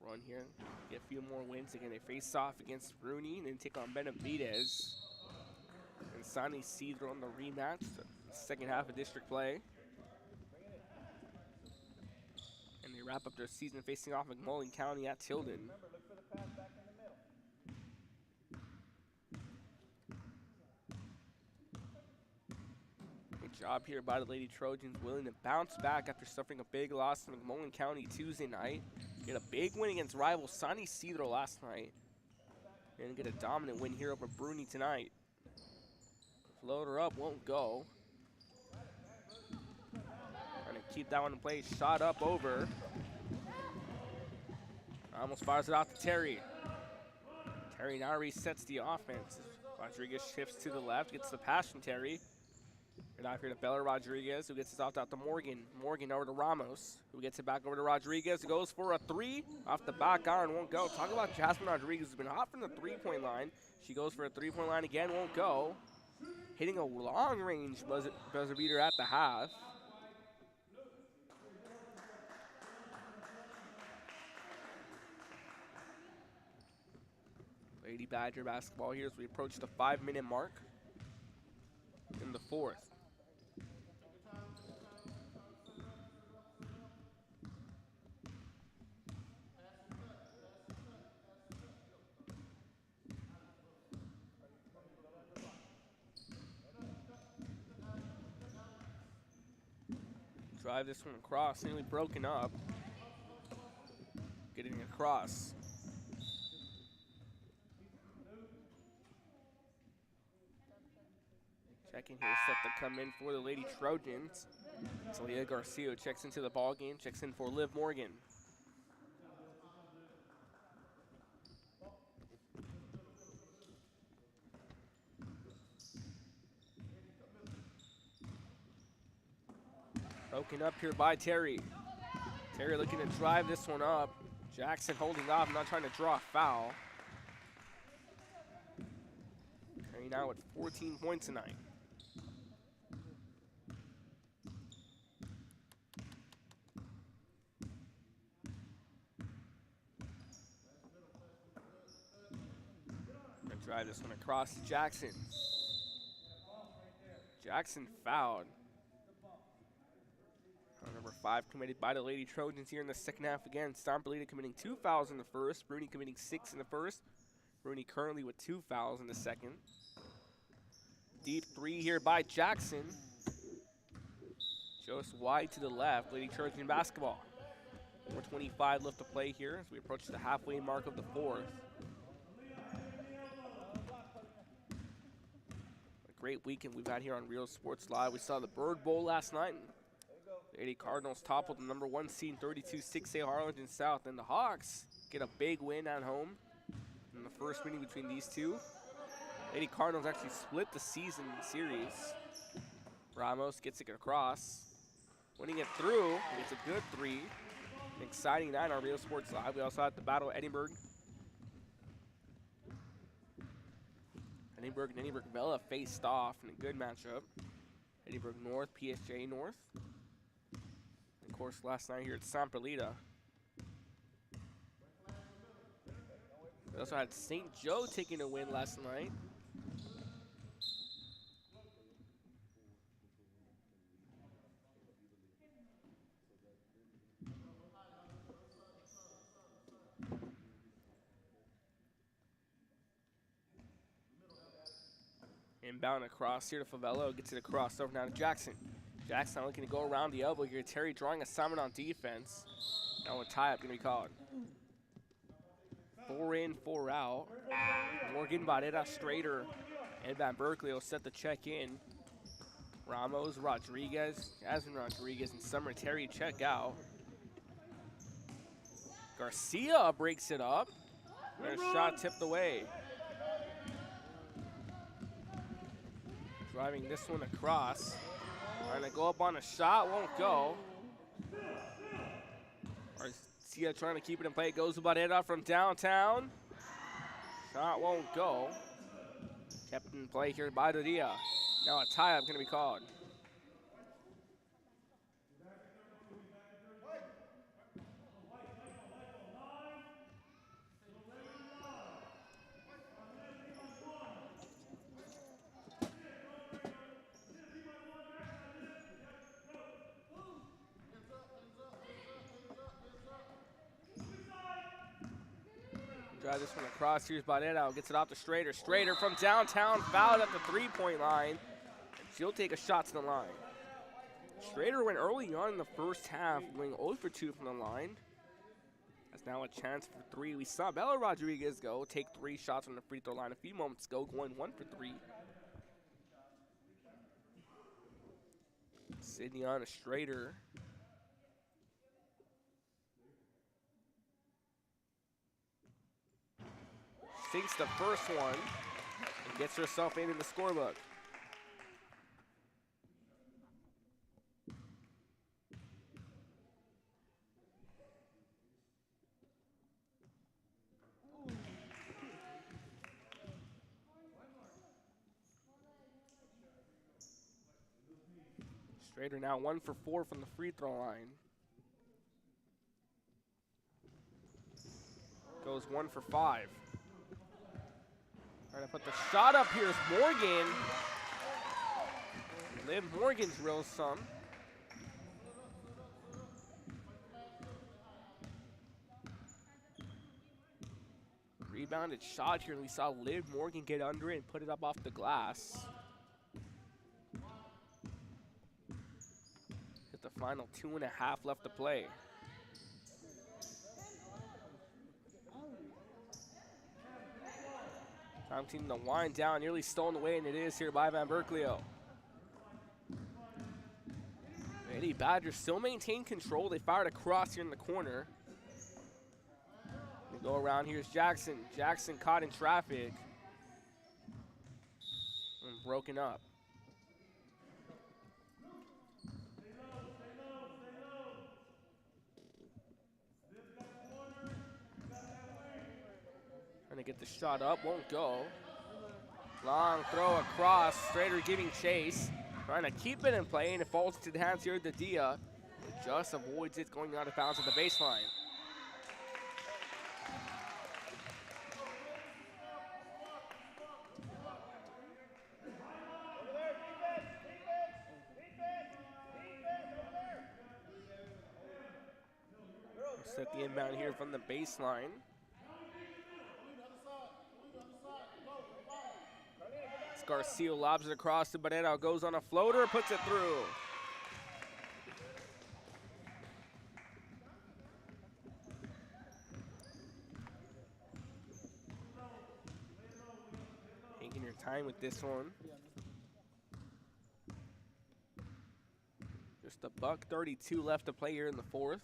run here. Get a few more wins. Again, they face off against Bruni and then take on Benavidez. And Sonny Cedro on the rematch, the second half of district play. And they wrap up their season facing off McMullen County at Tilden. Good job here by the Lady Trojans, willing to bounce back after suffering a big loss to McMullen County Tuesday night. Get a big win against rival Sonny Cedro last night. And get a dominant win here over Bruni tonight. Floater up, won't go. Trying to keep that one in place. Shot up over. Almost fires it out to Terry. Terry now resets the offense. Rodriguez shifts to the left, gets the pass from Terry. Right out here to Bella Rodriguez, who gets it off to Morgan. Morgan over to Ramos, who gets it back over to Rodriguez. Goes for a 3 off the back iron, won't go. Talk about Jasmine Rodriguez, who's been hot from the three-point line. She goes for a three-point line again, won't go. Hitting a long-range buzzer beater at the half. Lady Badger basketball here as we approach the 5-minute mark in the fourth. Drive this one across, nearly broken up. Getting across. Checking here, set to come in for the Lady Trojans. Celia Garcia checks into the ball game, checks in for Liv Morgan. Broken up here by Terry. Terry looking to drive this one up. Jackson holding off, not trying to draw a foul. Terry now with 14 points tonight. Gonna drive this one across to Jackson. Jackson fouled. Number 5 committed by the Lady Trojans here in the second half again. Perlita committing 2 fouls in the first. Bruni committing 6 in the first. Bruni currently with 2 fouls in the second. Deep 3 here by Jackson. Just wide to the left. Lady Trojan basketball. 4:25 left to play here as we approach the halfway mark of the fourth. A great weekend we've had here on Real Sports Live. We saw the Bird Bowl last night. The 80 Cardinals toppled the number 1 seed 32-6A Harlingen South, and the Hawks get a big win at home in the first meeting between these two. Lady Cardinals actually split the season series. Ramos gets it across, winning it through. It's a good 3. An exciting night on Real Sports Live. We also had the Battle of Edinburgh. Edinburgh and Edinburgh Vella faced off in a good matchup. Edinburgh North, PSJ North. Of course, last night here at Perlita. We also had St. Joe taking a win last night. Inbound across here to Favelo, gets it across over now to Jackson. Jackson looking to go around the elbow here. Terry drawing assignment on defense. Now a tie-up going to be called. 4 in, 4 out. Morgan, Barrera, Strader, and Van Berkeley will set the check in. Ramos, Rodriguez, Jasmine Rodriguez, and Summer Terry check out. Garcia breaks it up. And a shot tipped away. Driving this one across. Trying to go up on a shot, won't go. Garcia trying to keep it in play. Goes about it from downtown. Shot won't go. Kept in play here by Dia. Now a tie-up going to be called. Drive this one across. Here's Barrera. Gets it off to Strader. Strader from downtown. Fouled at the three-point line. She'll take a shot to the line. Strader went early on in the first half, going 0 for 2 from the line. That's now a chance for three. We saw Bella Rodriguez take 3 shots from the free throw line a few moments ago, going 1 for 3. Sydney on a Strader. Sinks the first one and gets herself in the scorebook. Strader now 1 for 4 from the free throw line. Goes 1 for 5. Trying to put the shot up here is Morgan. Liv Morgan's real some. Rebounded shot here. We saw Liv Morgan get under it and put it up off the glass. Hit the final 2.5 left to play. Time team to wind down, nearly stolen away, and it is here by Van Berkelio. Lady Badgers still maintain control. They fired across here in the corner. They go around. Here's Jackson. Jackson caught in traffic and broken up. Trying to get the shot up, won't go. Long throw across, Strader giving chase. Trying to keep it in play, and it falls to the hands here of Dia. Just avoids it going out of bounds at the baseline. Set the inbound here from the baseline. Garcia lobs it across to Barrera, goes on a floater, puts it through. Taking your time with this one. Just a $1:32 left to play here in the fourth.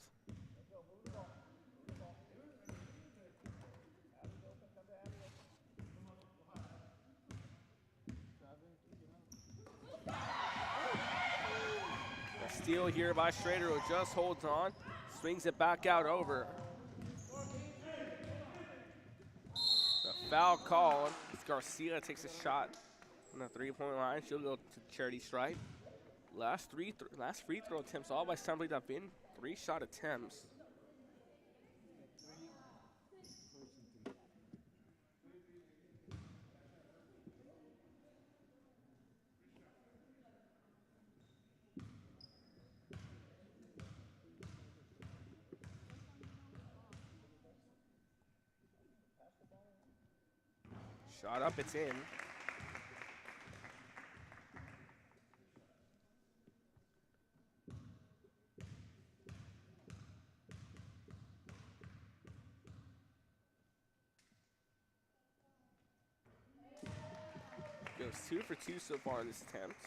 Steal here by Strader, who just holds on, swings it back out over. The foul call. Garcia takes a shot on the three-point line. She'll go to charity stripe. Last free throw attempts, all by San Bernardino have been 3-shot attempts. Shot up, it's in. Goes 2 for 2 so far in this attempt.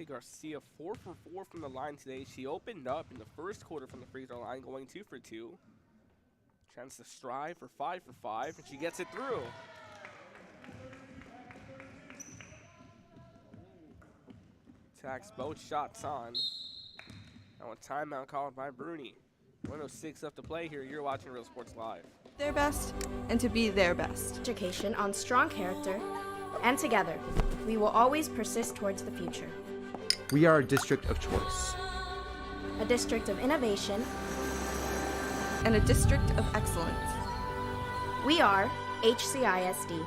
Chloe Garcia 4 for 4 from the line today. She opened up in the first quarter from the free throw line, going 2 for 2. Chance to strive for 5 for 5, and she gets it through. Attacks both shots on. Now a timeout called by Bruni. 1:06 left to play here. You're watching Real Sports Live. Their best and to be their best. Education on strong character, and together, we will always persist towards the future. We are a district of choice. A district of innovation. And a district of excellence. We are HCISD.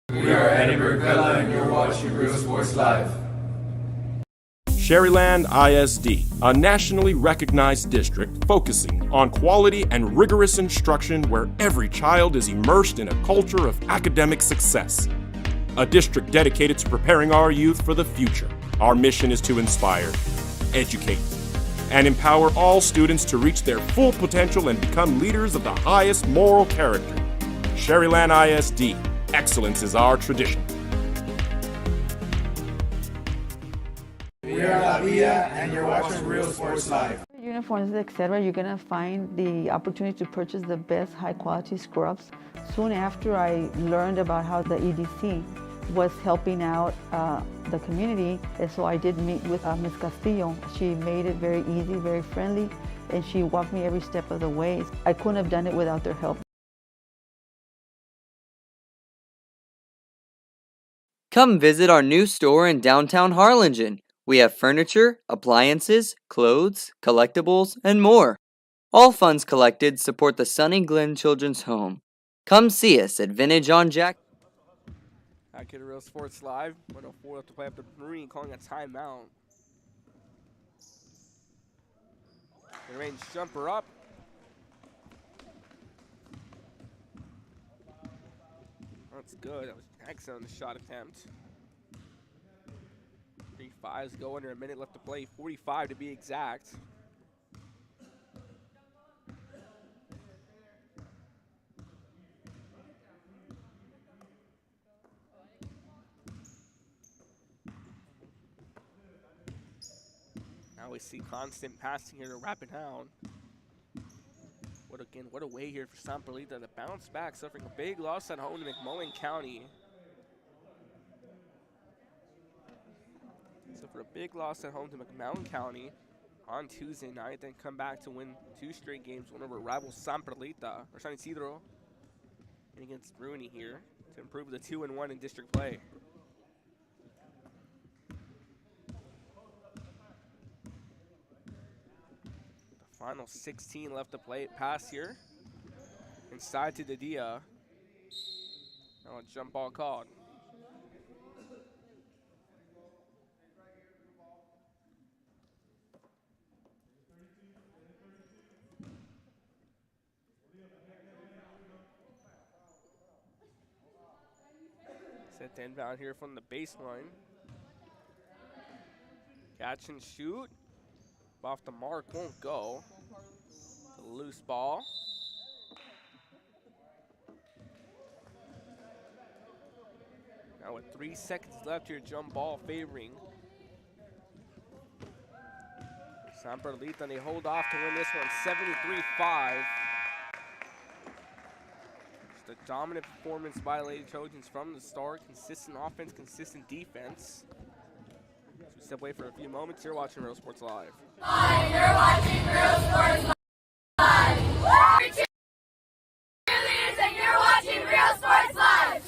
We are Edinburgh Villa and you're watching Real Sports Live. Sherryland ISD, a nationally recognized district focusing on quality and rigorous instruction where every child is immersed in a culture of academic success. A district dedicated to preparing our youth for the future. Our mission is to inspire, educate, and empower all students to reach their full potential and become leaders of the highest moral character. Sherryland ISD, excellence is our tradition. We are La Villa and you're watching Real Sports Live. Uniforms, etc., you're going to find the opportunity to purchase the best high-quality scrubs. Soon after I learned about how the EDC was helping out the community, and so I did meet with Ms. Castillo. She made it very easy, very friendly, and she walked me every step of the way. I couldn't have done it without their help. Come visit our new store in downtown Harlingen. We have furniture, appliances, clothes, collectibles, and more. All funds collected support the Sunny Glen Children's Home. Come see us at Vintage on Jack. Back at Real Sports Live. 1:04 left to play after Bruni calling a timeout. Mid-range jumper up. That's good. That was excellent on the shot attempt. 3-5s go under a minute left to play. 45 to be exact. Now we see constant passing here to Rapid Hound. What a way here for San Perlita to bounce back, suffering a big loss at home to McMullen County. So for a big loss at home to McMullen County on Tuesday night, then come back to win 2 straight games, one over rival San Perlita, or San Isidro, and against Bruni here to improve the 2-1 in district play. The final 16 left to play. Pass here. Inside to Dadia. Now a jump ball called. Set to inbound here from the baseline. Catch and shoot. Off the mark, won't go. The loose ball. Now with 3 seconds left here, jump ball favoring San Perlita, and they hold off to win this one 73-5. Just a dominant performance by the Lady Trojans from the start. Consistent offense, consistent defense. So we step away for a few moments. You're watching Real Sports Live. Hi, you're watching Real Sports Live. We're cheerleaders and you're watching Real Sports Live.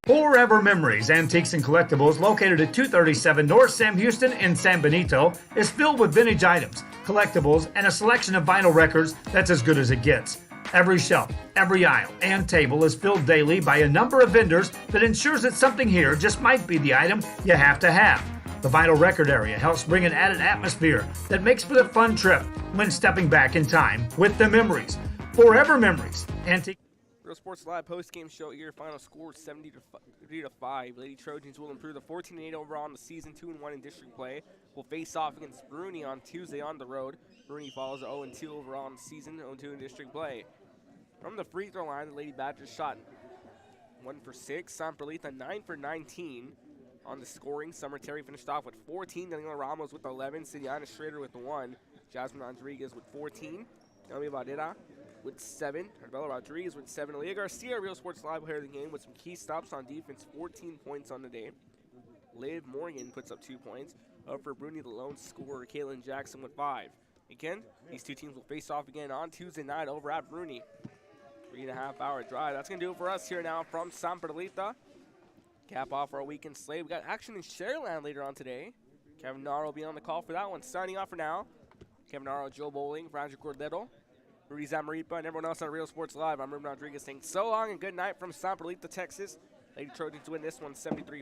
Forever Memories, Antiques and Collectibles, located at 237 North Sam Houston in San Benito, is filled with vintage items, collectibles, and a selection of vinyl records that's as good as it gets. Every shelf, every aisle, and table is filled daily by a number of vendors that ensures that something here just might be the item you have to have. The vinyl record area helps bring an added atmosphere that makes for a fun trip when stepping back in time with the memories. Forever Memories, Antique. Real Sports Live post-game show here. Final score 73-5. Lady Trojans will improve to 14-8 overall in the season, 2-1 in district play. Will face off against Bruni on Tuesday on the road. Bruni follows 0-2 overall in the season, 0-2 in district play. From the free throw line, the Lady Badgers shot 1 for 6. San Perlita 9 for 19 on the scoring. Summer Terry finished off with 14. Daniela Ramos with 11. Siliana Schrader with 1. Jasmine Rodriguez with 14. Naomi Valera with 7. Arbella Rodriguez with 7. Leah Garcia, Real Sports Live player of the game with some key stops on defense. 14 points on the day. Liv Morgan puts up 2 points. Up for Bruni, the lone scorer, Kaylin Jackson with 5. Again, these two teams will face off again on Tuesday night over at Bruni. 3.5 hour drive. That's going to do it for us here now from San Perlita. Cap off our weekend slate. We got action in Shareland later on today. Kevin Naro will be on the call for that one. Signing off for now, Kevin Naro, Joe Bowling, Franjo Cordero, Rudy Zamaripa, and everyone else on Real Sports Live. I'm Ruben Rodriguez saying so long and good night from San Perlita, Texas. Lady Trojans win this one 73-40.